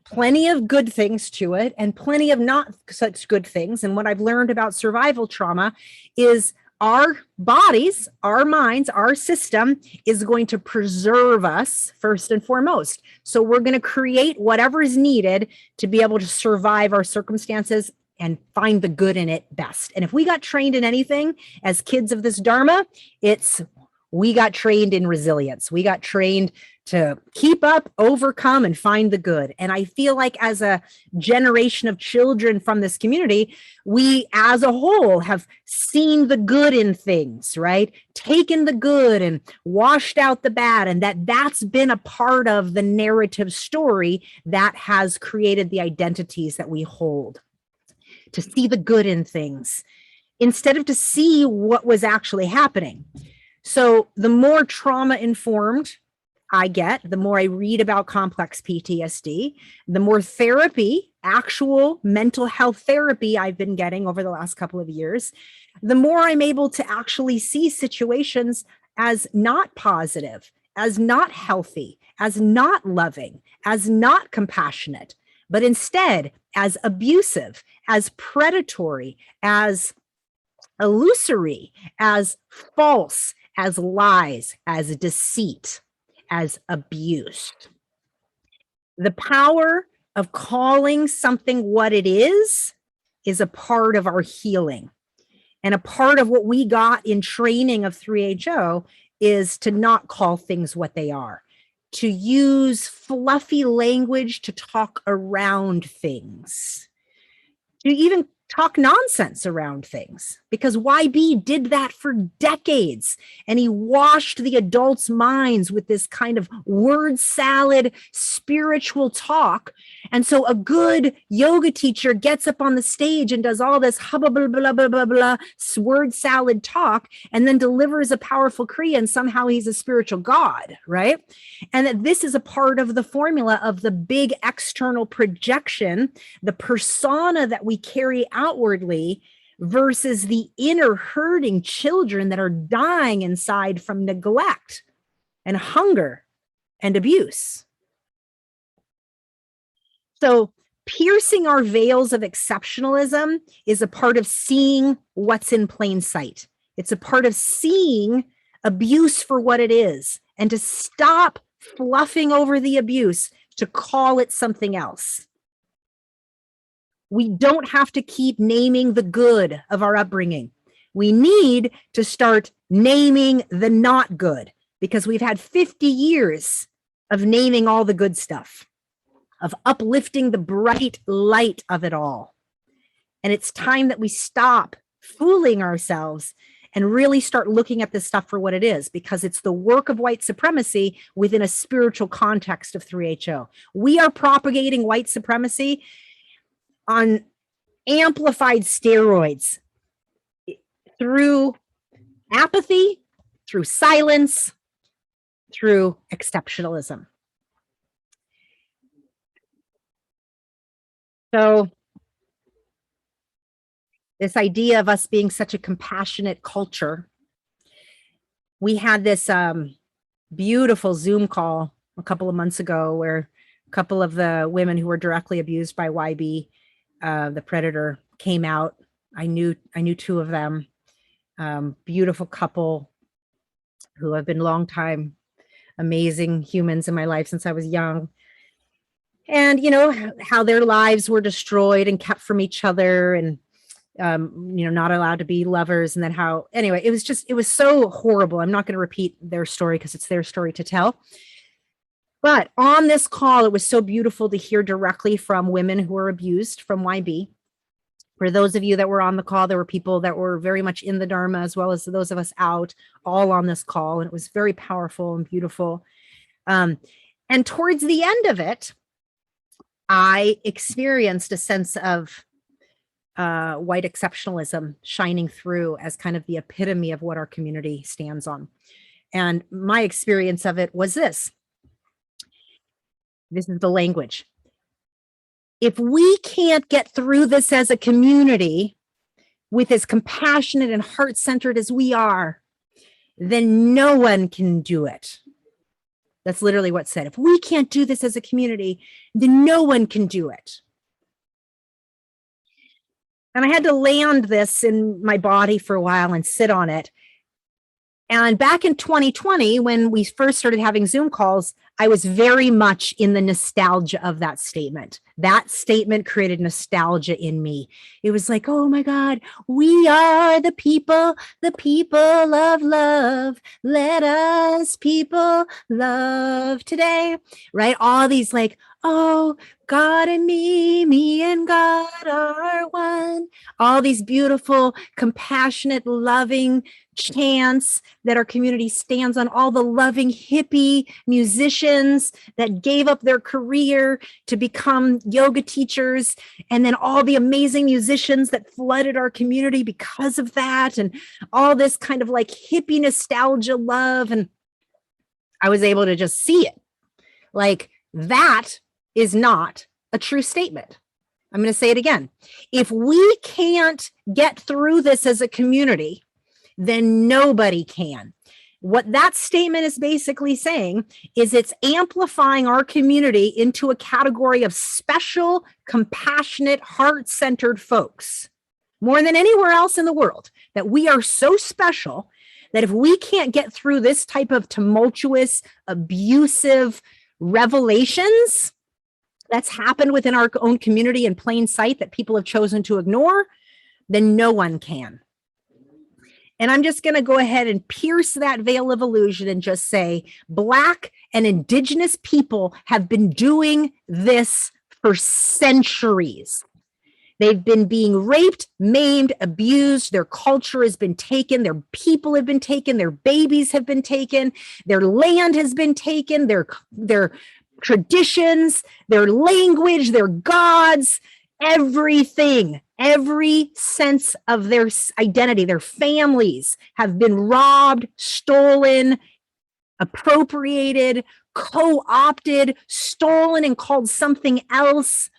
plenty of good things to it and plenty of not such good things. And what I've learned about survival trauma is our bodies, our minds, our system is going to preserve us first and foremost. So we're going to create whatever is needed to be able to survive our circumstances and find the good in it best. And if we got trained in anything as kids of this Dharma, we got trained in resilience. We got trained to keep up, overcome, and find the good. And I feel like as a generation of children from this community, we as a whole have seen the good in things, right? Taken the good and washed out the bad. And that's been a part of the narrative story that has created the identities that we hold. To see the good in things instead of to see what was actually happening. So the more trauma informed I get, the more I read about complex PTSD, the more therapy, actual mental health therapy I've been getting over the last couple of years, the more I'm able to actually see situations as not positive, as not healthy, as not loving, as not compassionate, but instead as abusive, as predatory, as illusory, as false, as lies, as deceit, as abuse. The power of calling something what it is a part of our healing. And a part of what we got in training of 3HO is to not call things what they are, to use fluffy language to talk around things, to even talk nonsense around things, because YB did that for decades. And he washed the adults' minds with this kind of word salad spiritual talk. And so a good yoga teacher gets up on the stage and does all this hubba blah, blah, blah, blah, blah, word salad talk, and then delivers a powerful Kriya, and somehow he's a spiritual god, right? And that this is a part of the formula of the big external projection, the persona that we carry outwardly, versus the inner hurting children that are dying inside from neglect and hunger and abuse. So piercing our veils of exceptionalism is a part of seeing what's in plain sight. It's a part of seeing abuse for what it is, and to stop fluffing over the abuse, to call it something else. We don't have to keep naming the good of our upbringing. We need to start naming the not good, because we've had 50 years of naming all the good stuff, of uplifting the bright light of it all. And it's time that we stop fooling ourselves and really start looking at this stuff for what it is, because it's the work of white supremacy within a spiritual context of 3HO. We are propagating white supremacy on amplified steroids through apathy, through silence, through exceptionalism. So this idea of us being such a compassionate culture, we had this beautiful Zoom call a couple of months ago where a couple of the women who were directly abused by YB, the predator, came out. I knew two of them, beautiful couple who have been longtime amazing humans in my life since I was young. And, you know, how their lives were destroyed and kept from each other, and, you know, not allowed to be lovers. And then how, anyway, it was so horrible. I'm not going to repeat their story because it's their story to tell. But on this call, it was so beautiful to hear directly from women who were abused from YB. For those of you that were on the call, there were people that were very much in the Dharma, as well as those of us out, all on this call. And it was very powerful and beautiful. And towards the end of it, I experienced a sense of white exceptionalism shining through as kind of the epitome of what our community stands on. And my experience of it was this. This is the language. If we can't get through this as a community with as compassionate and heart-centered as we are, then no one can do it. That's literally what's said. If we can't do this as a community, then no one can do it. And I had to land this in my body for a while and sit on it. And back in 2020, when we first started having Zoom calls, I was very much in the nostalgia of that statement. That statement created nostalgia in me. It was like, oh my God, we are the people of love. Let us people love today, right? All these like, oh, God and me and God are one. All these beautiful, compassionate, loving chants that our community stands on, all the loving hippie musicians that gave up their career to become yoga teachers, and then all the amazing musicians that flooded our community because of that, and all this kind of like hippie nostalgia love. And I was able to just see it. Like, that is not a true statement. I'm going to say it again. If we can't get through this as a community, then nobody can. What that statement is basically saying is it's amplifying our community into a category of special, compassionate, heart-centered folks, more than anywhere else in the world, that we are so special that if we can't get through this type of tumultuous, abusive revelations that's happened within our own community in plain sight that people have chosen to ignore, then no one can. And I'm just going to go ahead and pierce that veil of illusion and just say, Black and Indigenous people have been doing this for centuries. They've been being raped, maimed, abused. Their culture has been taken. Their people have been taken. Their babies have been taken. Their land has been taken. Their traditions, their language, their gods, everything, every sense of their identity, their families have been robbed, stolen, appropriated, co-opted, stolen and called something else.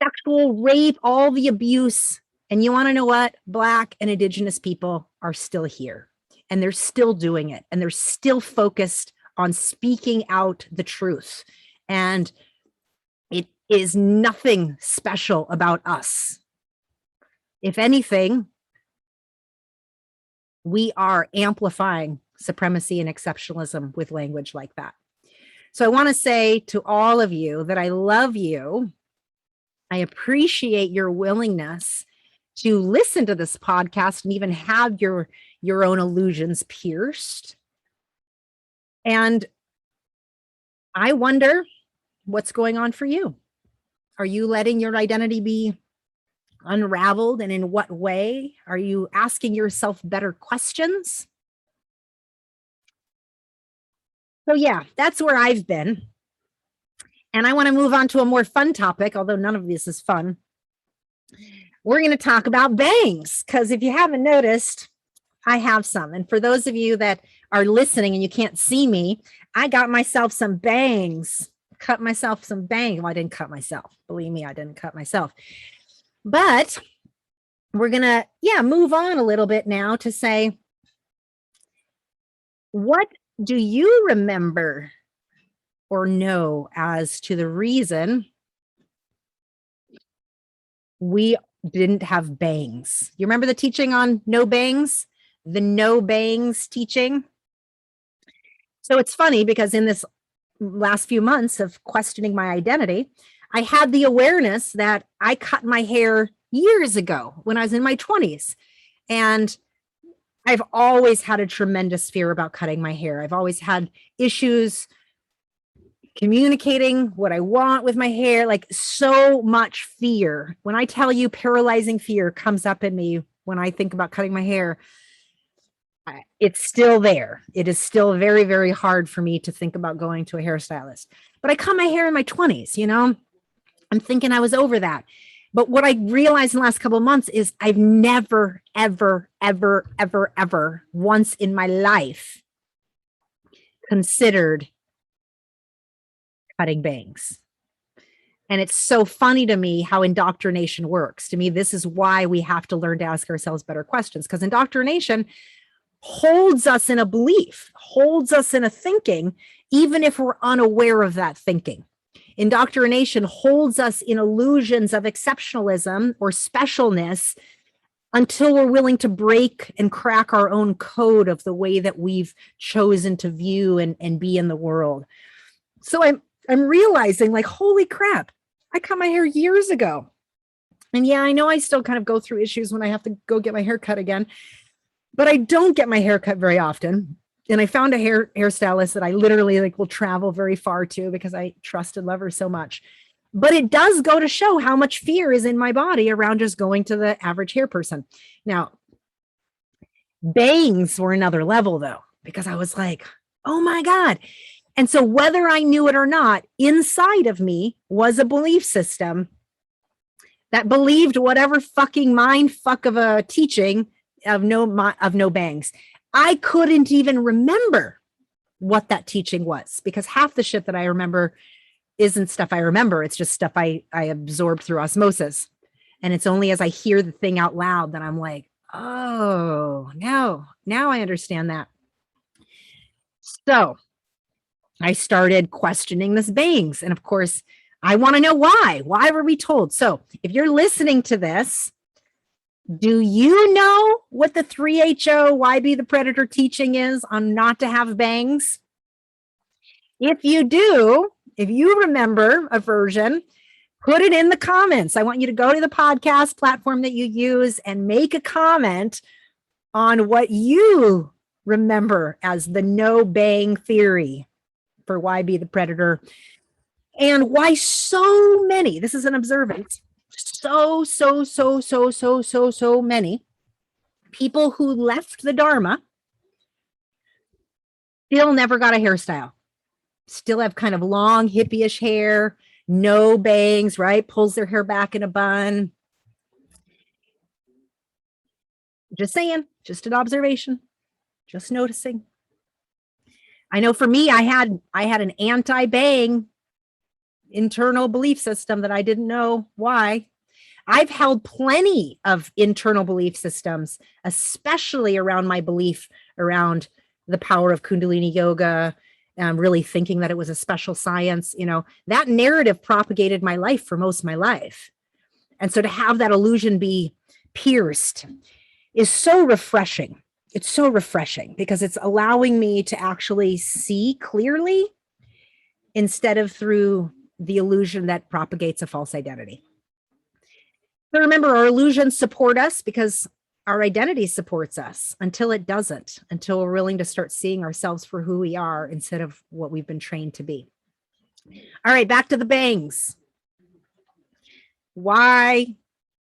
Sexual rape, all the abuse. And you want to know what? Black and Indigenous people are still here, and they're still doing it, and they're still focused on speaking out the truth. And it is nothing special about us. If anything, we are amplifying supremacy and exceptionalism with language like that. So I want to say to all of you that I love you. I appreciate your willingness to listen to this podcast and even have your own illusions pierced. And I wonder what's going on for you. Are you letting your identity be unraveled, and in what way? Are you asking yourself better questions? So yeah, that's where I've been. And I want to move on to a more fun topic, although none of this is fun. We're going to talk about bangs, because if you haven't noticed, I have some. And for those of you that are listening and you can't see me, I got myself some bangs, cut myself some bangs. Well, I didn't cut myself. Believe me, I didn't cut myself. But we're going to, move on a little bit now to say, what do you remember or know as to the reason we didn't have bangs? You remember the teaching on no bangs? The no bangs teaching? So it's funny because in this last few months of questioning my identity, I had the awareness that I cut my hair years ago when I was in my 20s. And I've always had a tremendous fear about cutting my hair. I've always had issues communicating what I want with my hair, like so much fear. When I tell you paralyzing fear comes up in me when I think about cutting my hair, it's still there. It is still very, very hard for me to think about going to a hairstylist. But I cut my hair in my 20s, I'm thinking I was over that. But what I realized in the last couple of months is I've never, ever, ever, ever, ever once in my life considered cutting bangs. And it's so funny to me how indoctrination works. To me, this is why we have to learn to ask ourselves better questions, because indoctrination holds us in a belief, holds us in a thinking, even if we're unaware of that thinking. Indoctrination holds us in illusions of exceptionalism or specialness until we're willing to break and crack our own code of the way that we've chosen to view and be in the world. So I'm realizing, like, holy crap, I cut my hair years ago. And yeah, I know I still kind of go through issues when I have to go get my hair cut again, but I don't get my hair cut very often. And I found a hairstylist that I literally will travel very far to because I trust and love her so much. But it does go to show how much fear is in my body around just going to the average hair person. Now, bangs were another level though, because I was like, oh my God. And so whether I knew it or not, inside of me was a belief system that believed whatever fucking mind fuck of a teaching of no bangs. I couldn't even remember what that teaching was, because half the shit that I remember isn't stuff I remember. It's just stuff I absorbed through osmosis. And it's only as I hear the thing out loud that I'm like, oh, now I understand that. So I started questioning this bangs. And of course, I want to know why. Why were we told? So if you're listening to this, do you know what the 3HO Why Be the Predator teaching is on not to have bangs? If you do, if you remember a version, put it in the comments. I want you to go to the podcast platform that you use and make a comment on what you remember as the no bang theory for Why Be the Predator, and why so many, this is an observance, So many people who left the Dharma still never got a hairstyle, still have kind of long hippie-ish hair, no bangs, right? Pulls their hair back in a bun. Just saying, just an observation, just noticing. I know for me, I had an anti-bang internal belief system that I didn't know why. I've held plenty of internal belief systems, especially around my belief around the power of Kundalini yoga, really thinking that it was a special science. You know, that narrative propagated my life for most of my life. And so to have that illusion be pierced is so refreshing. It's so refreshing because it's allowing me to actually see clearly instead of through the illusion that propagates a false identity. So remember, our illusions support us because our identity supports us until it doesn't, until we're willing to start seeing ourselves for who we are instead of what we've been trained to be. All right, back to the bangs. Why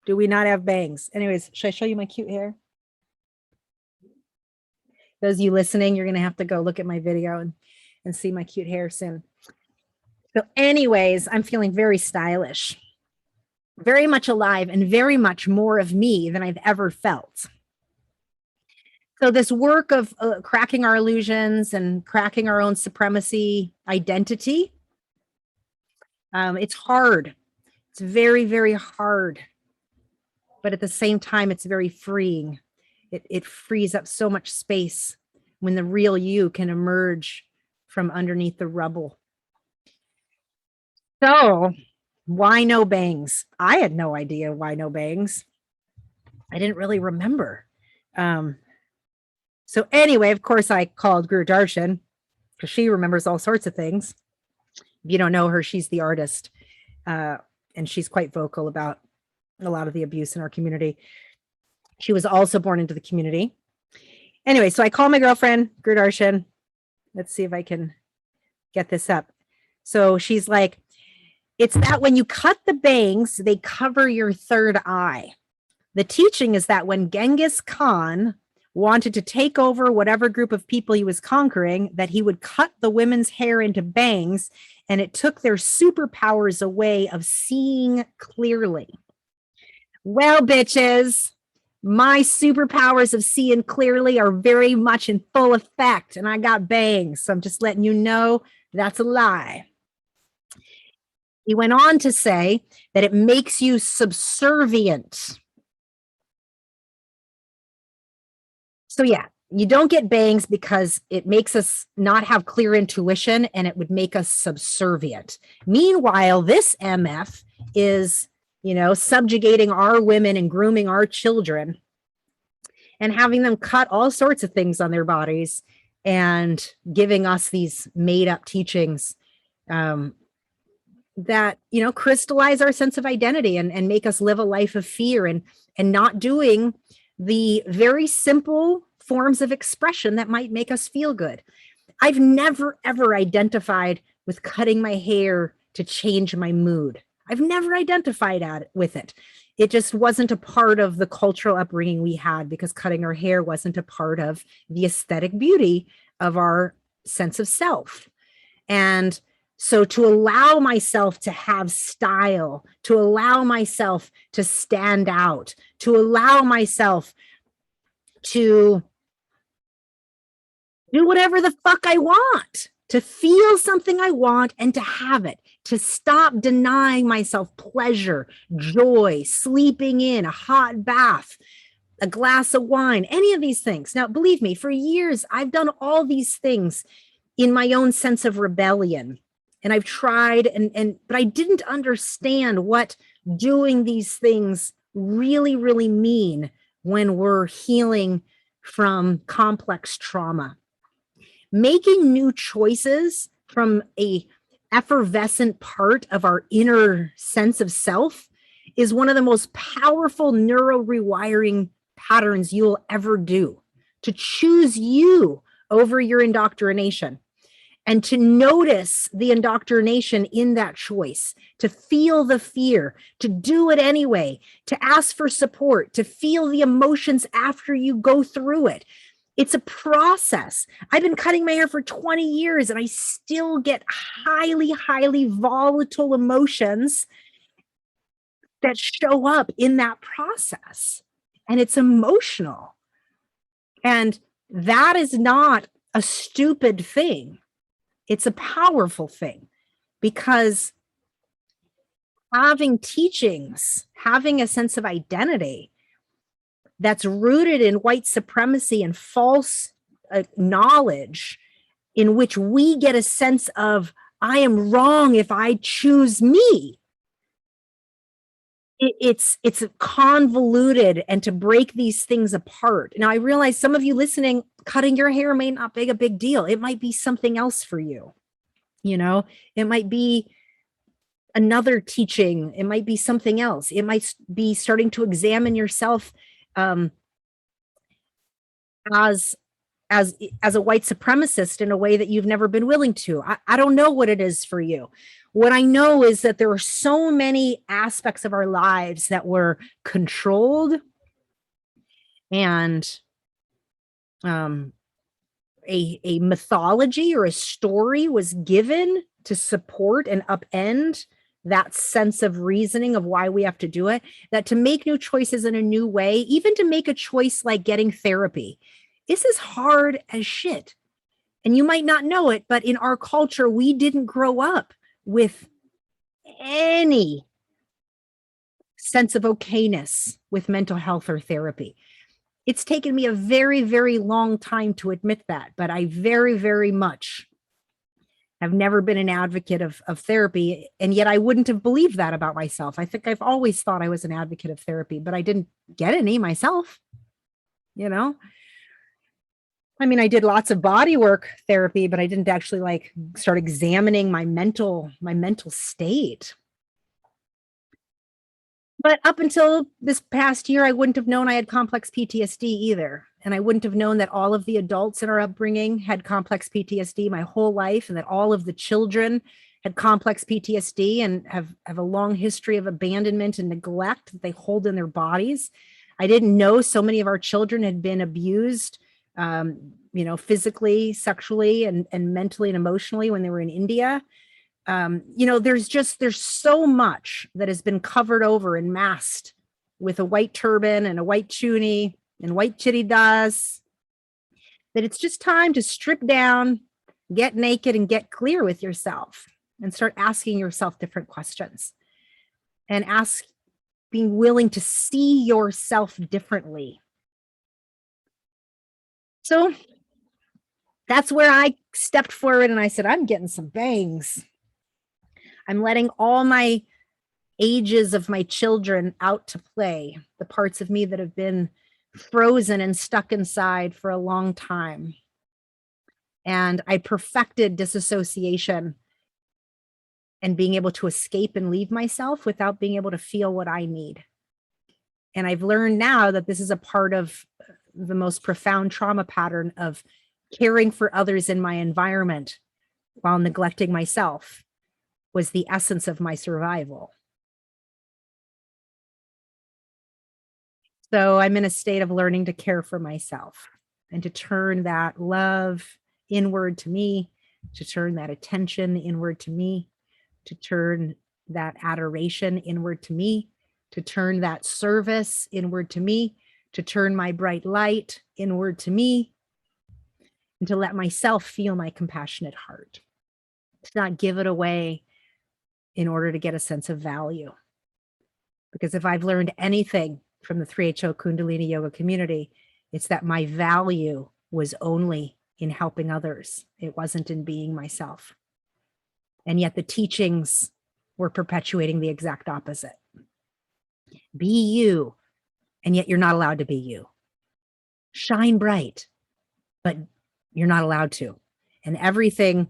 do we not have bangs? Anyways, should I show you my cute hair? Those of you listening, you're going to have to go look at my video and see my cute hair soon. So anyways, I'm feeling very stylish, very much alive, and very much more of me than I've ever felt. So this work of cracking our illusions and cracking our own supremacy identity, it's hard. It's very, very hard. But at the same time, it's very freeing. It frees up so much space when the real you can emerge from underneath the rubble. So why no bangs? I had no idea why no bangs. I didn't really remember. So anyway, of course, I called Guru Darshan because she remembers all sorts of things. If you don't know her, she's the artist, and she's quite vocal about a lot of the abuse in our community. She was also born into the community. Anyway, so I call my girlfriend, Guru Darshan. Let's see if I can get this up. So she's like, it's that when you cut the bangs, they cover your third eye. The teaching is that when Genghis Khan wanted to take over whatever group of people he was conquering, that he would cut the women's hair into bangs, and it took their superpowers away of seeing clearly. Well, bitches, my superpowers of seeing clearly are very much in full effect, and I got bangs. So I'm just letting you know that's a lie. He went on to say that it makes you subservient. So yeah, you don't get bangs because it makes us not have clear intuition and it would make us subservient. Meanwhile, this MF is, subjugating our women and grooming our children and having them cut all sorts of things on their bodies and giving us these made up teachings that, crystallize our sense of identity and make us live a life of fear and not doing the very simple forms of expression that might make us feel good. I've never, ever identified with cutting my hair to change my mood. I've never identified with it. It just wasn't a part of the cultural upbringing we had because cutting our hair wasn't a part of the aesthetic beauty of our sense of self. And so to allow myself to have style, to allow myself to stand out, to allow myself to do whatever the fuck I want, to feel something I want and to have it, to stop denying myself pleasure, joy, sleeping in, a hot bath, a glass of wine, any of these things. Now, believe me, for years, I've done all these things in my own sense of rebellion. And I've tried, but I didn't understand what doing these things really, really mean when we're healing from complex trauma. Making new choices from a effervescent part of our inner sense of self is one of the most powerful neuro rewiring patterns you'll ever do, to choose you over your indoctrination. and to notice the indoctrination in that choice, to feel the fear, to do it anyway, to ask for support, to feel the emotions after you go through it. It's a process. I've been cutting my hair for 20 years and I still get highly, highly volatile emotions that show up in that process. And it's emotional. And that is not a stupid thing. It's a powerful thing, because having teachings, having a sense of identity that's rooted in white supremacy and false knowledge, in which we get a sense of, I am wrong if I choose me. It's convoluted, and to break these things apart. Now, I realize some of you listening, cutting your hair may not be a big deal. It might be something else for you. You know, it might be another teaching. It might be something else. It might be starting to examine yourself as a white supremacist in a way that you've never been willing to. I don't know what it is for you. What I know is that there are so many aspects of our lives that were controlled, and a mythology or a story was given to support and upend that sense of reasoning of why we have to do it, that to make new choices in a new way, even to make a choice like getting therapy, this is hard as shit. And you might not know it, but in our culture, we didn't grow up with any sense of okayness with mental health or therapy. It's taken me a very, very long time to admit that, but I very, very much have never been an advocate of therapy. And yet I wouldn't have believed that about myself. I think I've always thought I was an advocate of therapy, but I didn't get any myself, you know? I mean, I did lots of body work therapy, but I didn't actually like start examining my mental state. But up until this past year, I wouldn't have known I had complex PTSD either. And I wouldn't have known that all of the adults in our upbringing had complex PTSD my whole life, and that all of the children had complex PTSD and have a long history of abandonment and neglect that they hold in their bodies. I didn't know so many of our children had been abused, physically, sexually, and mentally and emotionally when they were in India. There's so much that has been covered over and masked with a white turban and a white chuni and white chiridas, that it's just time to strip down, get naked, and get clear with yourself and start asking yourself different questions, and being willing to see yourself differently. So that's where I stepped forward and I said, I'm getting some bangs. I'm letting all my ages of my children out to play, the parts of me that have been frozen and stuck inside for a long time. And I perfected disassociation and being able to escape and leave myself without being able to feel what I need. And I've learned now that this is a part of the most profound trauma pattern of caring for others in my environment while neglecting myself was the essence of my survival. So I'm in a state of learning to care for myself and to turn that love inward to me, to turn that attention inward to me, to turn that adoration inward to me, to turn that service inward to me, to turn my bright light inward to me, and to let myself feel my compassionate heart, to not give it away in order to get a sense of value. Because if I've learned anything from the 3HO Kundalini Yoga community, it's that my value was only in helping others. It wasn't in being myself. And yet the teachings were perpetuating the exact opposite. Be you, and yet you're not allowed to be you. Shine bright, but you're not allowed to. And everything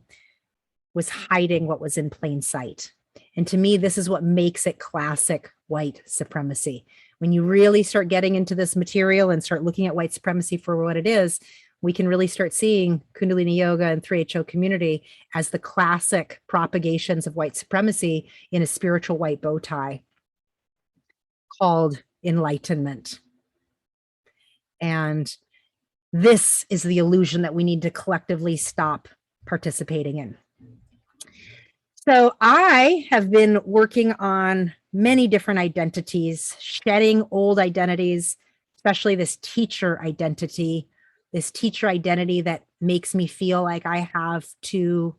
was hiding what was in plain sight. And to me, this is what makes it classic white supremacy. When you really start getting into this material and start looking at white supremacy for what it is, we can really start seeing Kundalini Yoga and 3HO community as the classic propagations of white supremacy in a spiritual white bow tie called enlightenment. And this is the illusion that we need to collectively stop participating in. So I have been working on many different identities, shedding old identities, especially this teacher identity that makes me feel like I have to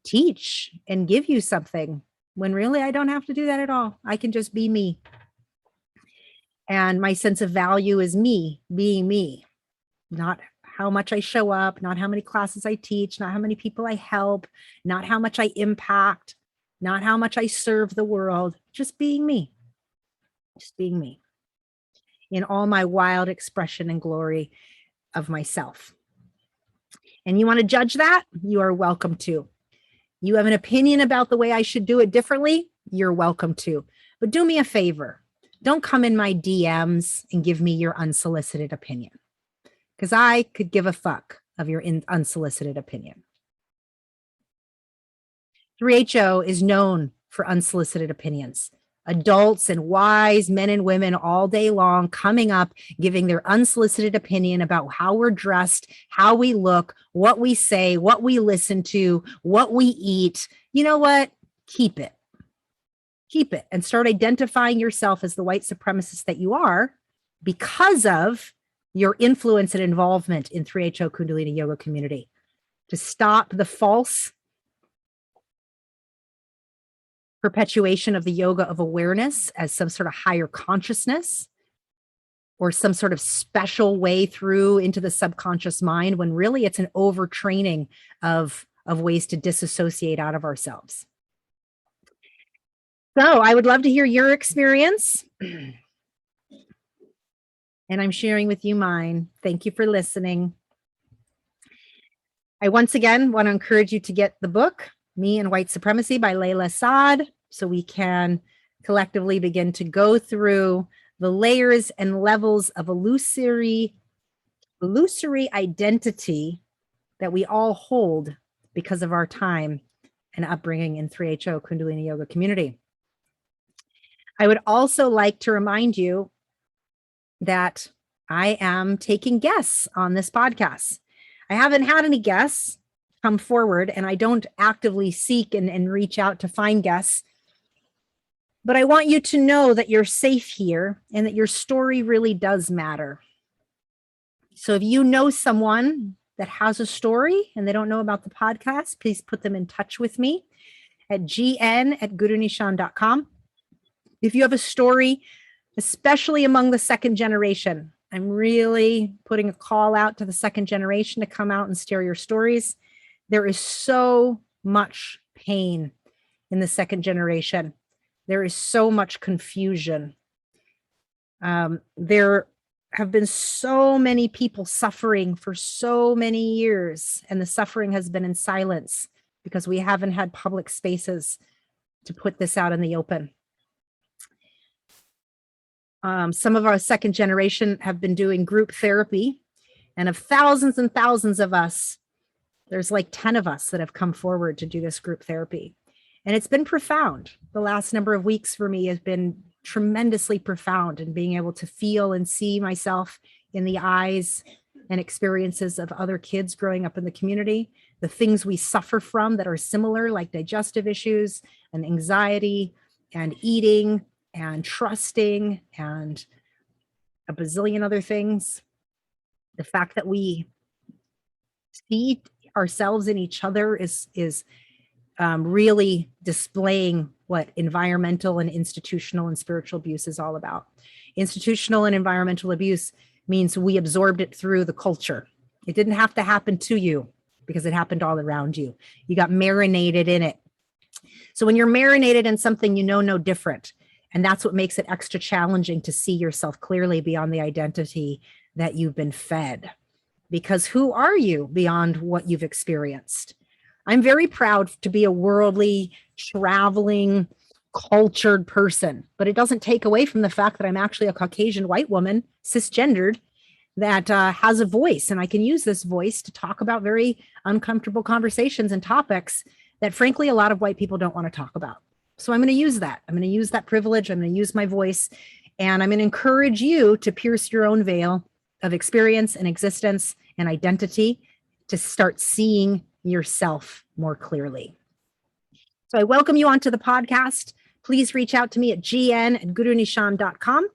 teach and give you something when really I don't have to do that at all. I can just be me. And my sense of value is me being me, not how much I show up, not how many classes I teach, not how many people I help, not how much I impact, not how much I serve the world, just being me, in all my wild expression and glory of myself. And you want to judge that? You are welcome to. You have an opinion about the way I should do it differently? You're welcome to. But do me a favor. Don't come in my DMs and give me your unsolicited opinion, because I could give a fuck of your unsolicited opinion. 3HO is known for unsolicited opinions. Adults and wise men and women all day long coming up, giving their unsolicited opinion about how we're dressed, how we look, what we say, what we listen to, what we eat. You know what? Keep it. Keep it and start identifying yourself as the white supremacist that you are because of your influence and involvement in 3HO Kundalini Yoga community, to stop the false perpetuation of the yoga of awareness as some sort of higher consciousness or some sort of special way through into the subconscious mind, when really it's an overtraining of ways to disassociate out of ourselves. So I would love to hear your experience. And I'm sharing with you mine. Thank you for listening. I once again want to encourage you to get the book, Me and White Supremacy by Layla Saad, so we can collectively begin to go through the layers and levels of illusory identity that we all hold because of our time and upbringing in 3HO Kundalini Yoga community. I would also like to remind you that I am taking guests on this podcast. I haven't had any guests come forward, and I don't actively seek and reach out to find guests. But I want you to know that you're safe here and that your story really does matter. So if you know someone that has a story and they don't know about the podcast, please put them in touch with me at gn@gurunishan.com. If you have a story, especially among the second generation, I'm really putting a call out to the second generation to come out and share your stories. There is so much pain in the second generation. There is so much confusion. There have been so many people suffering for so many years, and the suffering has been in silence because we haven't had public spaces to put this out in the open. Some of our second generation have been doing group therapy, and of thousands and thousands of us, there's like 10 of us that have come forward to do this group therapy. And it's been profound. The last number of weeks for me has been tremendously profound in being able to feel and see myself in the eyes and experiences of other kids growing up in the community, the things we suffer from that are similar, like digestive issues and anxiety and eating and trusting and a bazillion other things. The fact that we see ourselves in each other is really displaying what environmental and institutional and spiritual abuse is all about. Institutional and environmental abuse means we absorbed it through the culture. It didn't have to happen to you because it happened all around you. You got marinated in it. So when you're marinated in something, you know no different. And that's what makes it extra challenging to see yourself clearly beyond the identity that you've been fed. Because who are you beyond what you've experienced? I'm very proud to be a worldly, traveling, cultured person, but it doesn't take away from the fact that I'm actually a Caucasian white woman, cisgendered, that has a voice, and I can use this voice to talk about very uncomfortable conversations and topics that, frankly, a lot of white people don't want to talk about. So I'm going to use that. I'm going to use that privilege. I'm going to use my voice, and I'm going to encourage you to pierce your own veil of experience and existence and identity to start seeing yourself more clearly. So I welcome you onto the podcast. Please reach out to me at gn@gurunishan.com.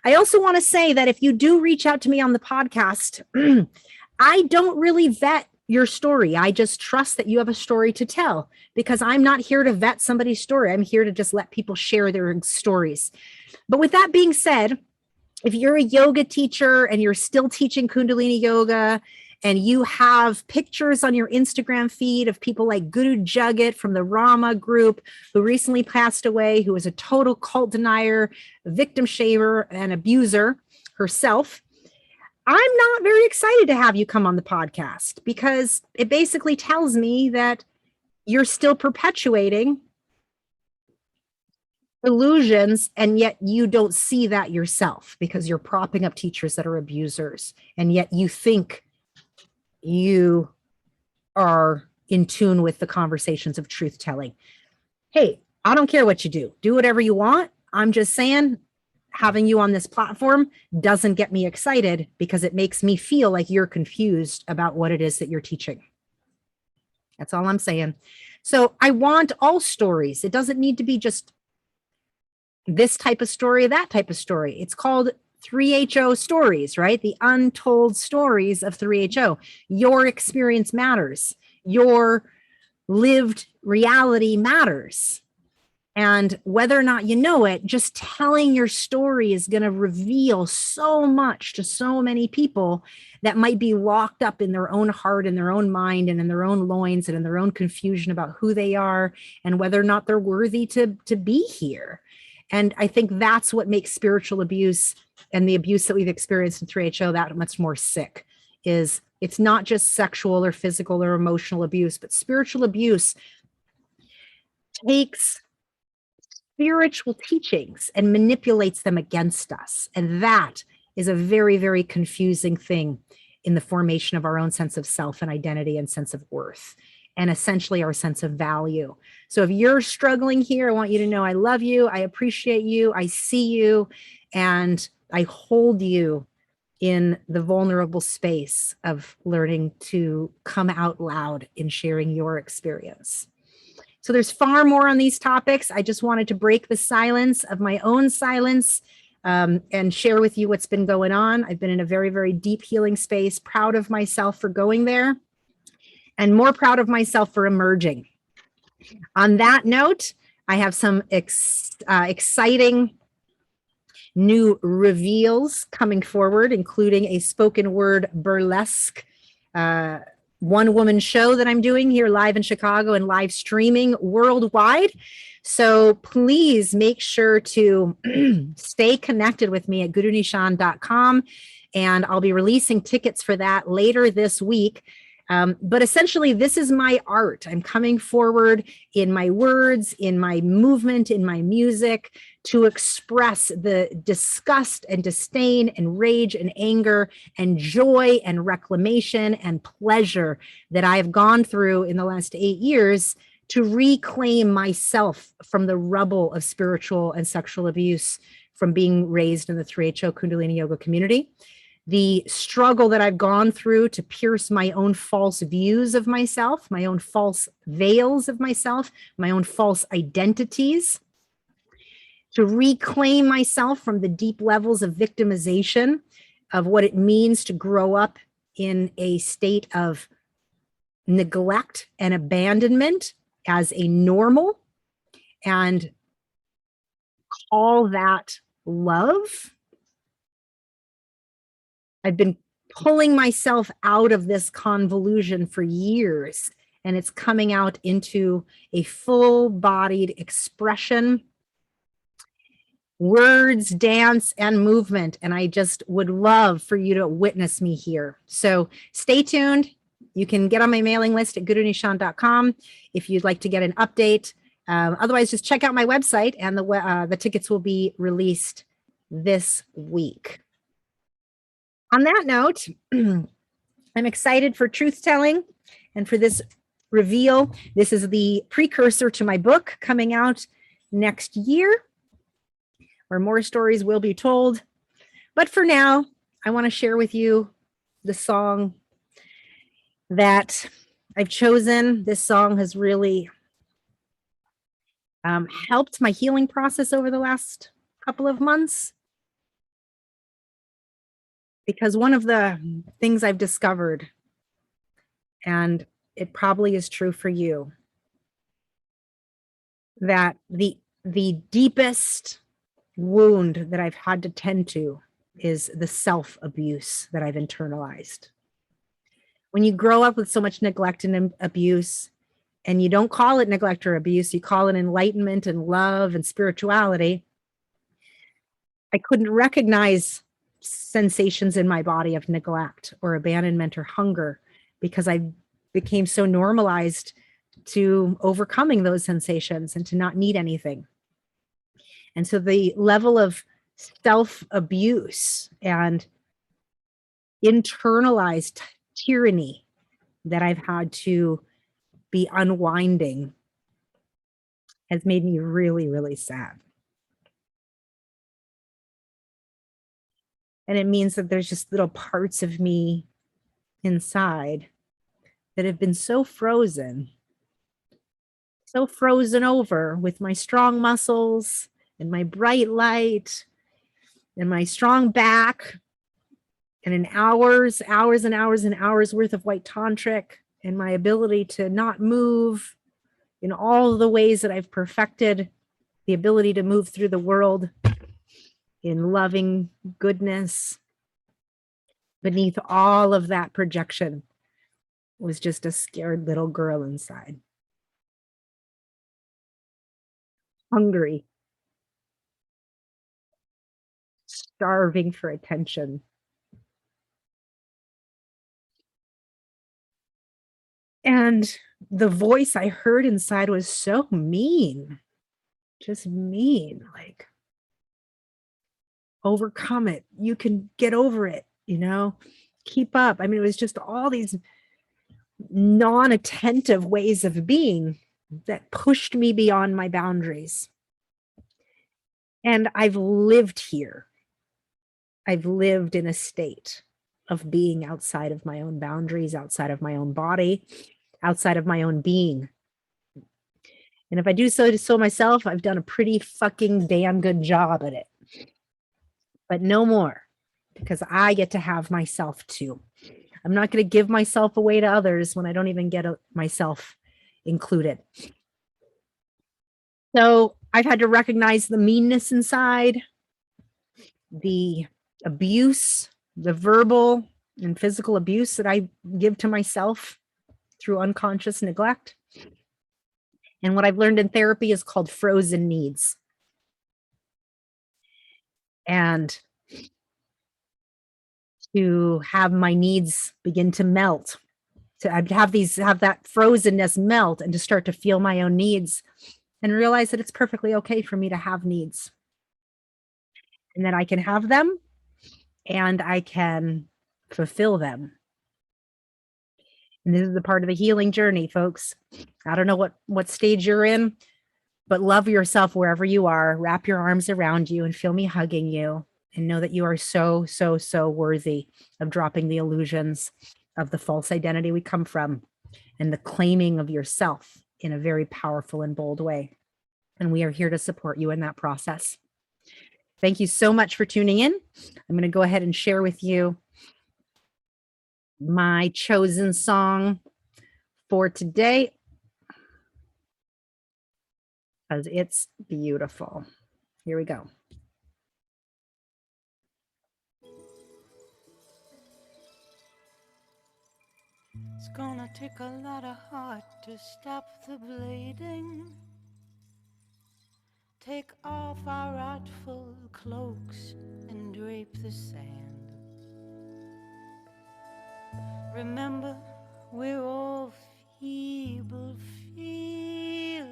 I also want to say that if you do reach out to me on the podcast, I don't really vet your story. I just trust that you have a story to tell, because I'm not here to vet somebody's story. I'm here to just let people share their stories. But with that being said, if you're a yoga teacher and you're still teaching Kundalini yoga, and you have pictures on your Instagram feed of people like Guru Jagat from the Rama group, who recently passed away, who was a total cult denier, victim shaver, and abuser herself, I'm not very excited to have you come on the podcast, because it basically tells me that you're still perpetuating illusions, and yet you don't see that yourself, because you're propping up teachers that are abusers, and yet you think you are in tune with the conversations of truth telling. Hey, I don't care what you do whatever you want. I'm just saying, having you on this platform doesn't get me excited, because it makes me feel like you're confused about what it is that you're teaching. That's all I'm saying. So I want all stories. It doesn't need to be just this type of story, that type of story. It's called 3HO stories, right? The untold stories of 3HO. Your experience matters. Your lived reality matters. And whether or not you know it, just telling your story is going to reveal so much to so many people that might be locked up in their own heart, in their own mind, and in their own loins, and in their own confusion about who they are and whether or not they're worthy to be here. And I think that's what makes spiritual abuse and the abuse that we've experienced in 3HO that much more sick. Is it's not just sexual or physical or emotional abuse, but spiritual abuse takes spiritual teachings and manipulates them against us. And that is a very, very confusing thing in the formation of our own sense of self and identity and sense of worth, and essentially our sense of value. So if you're struggling here, I want you to know I love you, I appreciate you, I see you, and I hold you in the vulnerable space of learning to come out loud in sharing your experience. So there's far more on these topics. I just wanted to break the silence of my own silence and share with you what's been going on. I've been in a very, very deep healing space, proud of myself for going there, and more proud of myself for emerging. On that note, I have some exciting new reveals coming forward, including a spoken word burlesque one-woman show that I'm doing here live in Chicago and live streaming worldwide. So please make sure to stay connected with me at gurunishan.com, and I'll be releasing tickets for that later this week. But essentially, this is my art. I'm coming forward in my words, in my movement, in my music, to express the disgust and disdain and rage and anger and joy and reclamation and pleasure that I've gone through in the last 8 years to reclaim myself from the rubble of spiritual and sexual abuse from being raised in the 3HO Kundalini Yoga community. The struggle that I've gone through to pierce my own false views of myself, my own false veils of myself, my own false identities, to reclaim myself from the deep levels of victimization of what it means to grow up in a state of neglect and abandonment as a normal, and call that love. I've been pulling myself out of this convolution for years, and it's coming out into a full-bodied expression, words, dance, and movement. And I just would love for you to witness me here. So stay tuned. You can get on my mailing list at gurunishan.com if you'd like to get an update. Otherwise, just check out my website, and the tickets will be released this week. On that note, I'm excited for truth telling and for this reveal. This is the precursor to my book coming out next year, where more stories will be told. But for now, I want to share with you the song that I've chosen. This song has really helped my healing process over the last couple of months. Because one of the things I've discovered, and it probably is true for you, that the deepest wound that I've had to tend to is the self-abuse that I've internalized. When you grow up with so much neglect and abuse, and you don't call it neglect or abuse, you call it enlightenment and love and spirituality, I couldn't recognize sensations in my body of neglect or abandonment or hunger because I became so normalized to overcoming those sensations and to not need anything. And so the level of self-abuse and internalized tyranny that I've had to be unwinding has made me really, really sad. And it means that there's just little parts of me inside that have been so frozen over with my strong muscles and my bright light and my strong back and in hours and hours worth of white tantric and my ability to not move in all the ways that I've perfected the ability to move through the world in loving goodness. Beneath all of that projection was just a scared little girl inside, hungry, starving for attention. And the voice I heard inside was so mean, just mean, like, overcome it. You can get over it, keep up. I mean, it was just all these non-attentive ways of being that pushed me beyond my boundaries. And I've lived here. I've lived in a state of being outside of my own boundaries, outside of my own body, outside of my own being. And if I do so myself, I've done a pretty fucking damn good job at it. But no more, because I get to have myself too. I'm not going to give myself away to others when I don't even get myself included. So I've had to recognize the meanness inside, the abuse, the verbal and physical abuse that I give to myself through unconscious neglect. And what I've learned in therapy is called frozen needs. And to have my needs begin to melt, to have that frozenness melt and to start to feel my own needs and realize that it's perfectly okay for me to have needs and that I can have them and I can fulfill them. And this is the part of the healing journey, folks. I don't know what stage you're in, but love yourself wherever you are. Wrap your arms around you and feel me hugging you and know that you are so, so, so worthy of dropping the illusions of the false identity we come from and the claiming of yourself in a very powerful and bold way. And we are here to support you in that process. Thank you so much for tuning in. I'm going to go ahead and share with you my chosen song for today because it's beautiful. Here we go. It's gonna take a lot of heart to stop the bleeding. Take off our artful cloaks and drape the sand. Remember, we're all feeble feeling,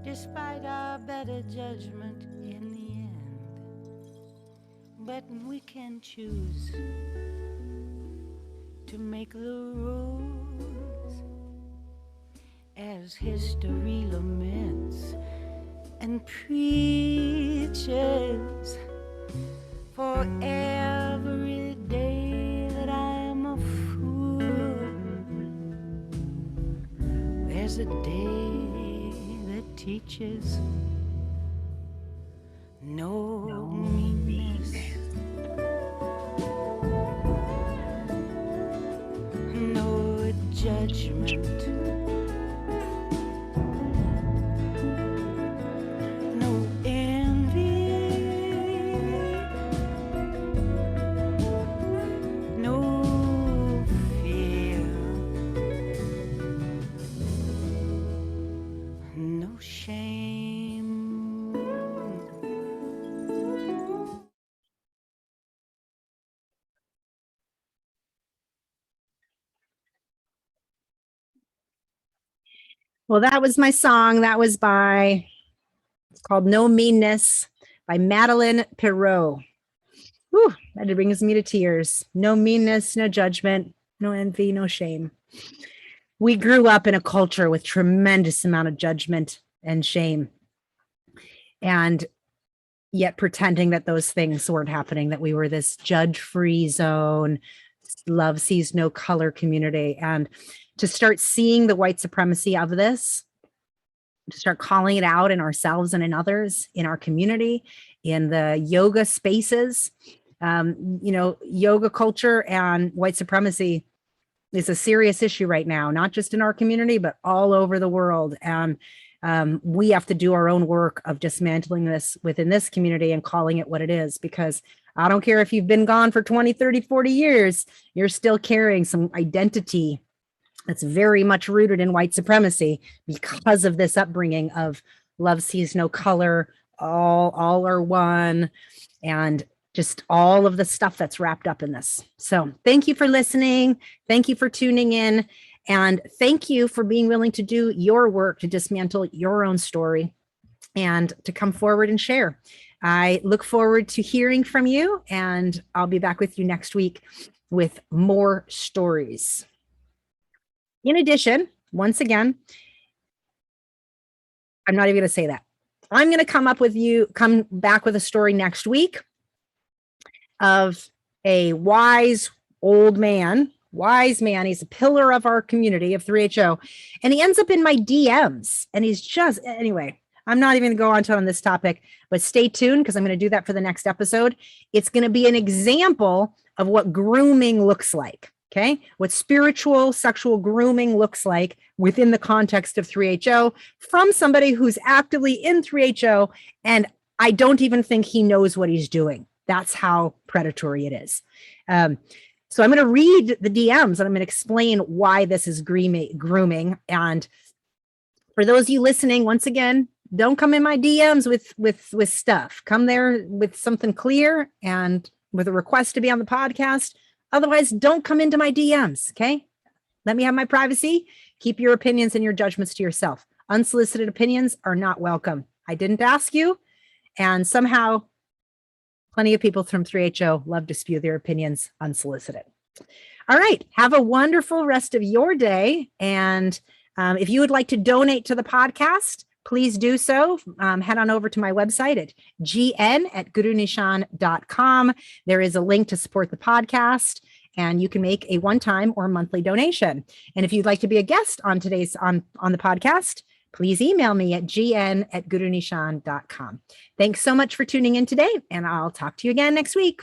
despite our better judgment in the end. but we can choose to make the rules as history laments and preaches. For every day that I am a fool, there's a day that teaches no meanness, no judgment, no envy, no fear, no shame. Well, that was my song. That was it's called No Meanness by Madeline Perot. Whew, that brings me to tears. No meanness, no judgment, no envy, no shame. We grew up in a culture with tremendous amount of judgment and shame, and yet pretending that those things weren't happening, that we were this judge-free zone, love sees no color community. And to start seeing the white supremacy of this, to start calling it out in ourselves and in others, in our community, in the yoga spaces, yoga culture and white supremacy is a serious issue right now, not just in our community, but all over the world. And we have to do our own work of dismantling this within this community and calling it what it is, because I don't care if you've been gone for 20, 30, 40 years, you're still carrying some identity that's very much rooted in white supremacy because of this upbringing of love sees no color, all are one, and just all of the stuff that's wrapped up in this. So thank you for listening. Thank you for tuning in. And thank you for being willing to do your work to dismantle your own story and to come forward and share. I look forward to hearing from you, and I'll be back with you next week with more stories. In addition, once again, I'm not even going to say that. I'm going to come back with a story next week of a wise man. He's a pillar of our community of 3HO, and he ends up in my DMs, and anyway, I'm not even going to go on this topic, but stay tuned because I'm going to do that for the next episode. It's going to be an example of what grooming looks like. Okay, what spiritual sexual grooming looks like within the context of 3HO from somebody who's actively in 3HO, and I don't even think he knows what he's doing. That's how predatory it is. So I'm going to read the DMs and I'm going to explain why this is grooming. And for those of you listening, once again, don't come in my DMs with stuff. Come there with something clear and with a request to be on the podcast. Otherwise, don't come into my DMs, okay? Let me have my privacy. Keep your opinions and your judgments to yourself. Unsolicited opinions are not welcome. I didn't ask you, and somehow plenty of people from 3HO love to spew their opinions unsolicited. All right, have a wonderful rest of your day, and if you would like to donate to the podcast, please do so. Head on over to my website at gn@gurunishan.com. There is a link to support the podcast, and you can make a one-time or monthly donation. And if you'd like to be a guest on today's on the podcast, please email me at gn@gurunishan.com. Thanks so much for tuning in today, and I'll talk to you again next week.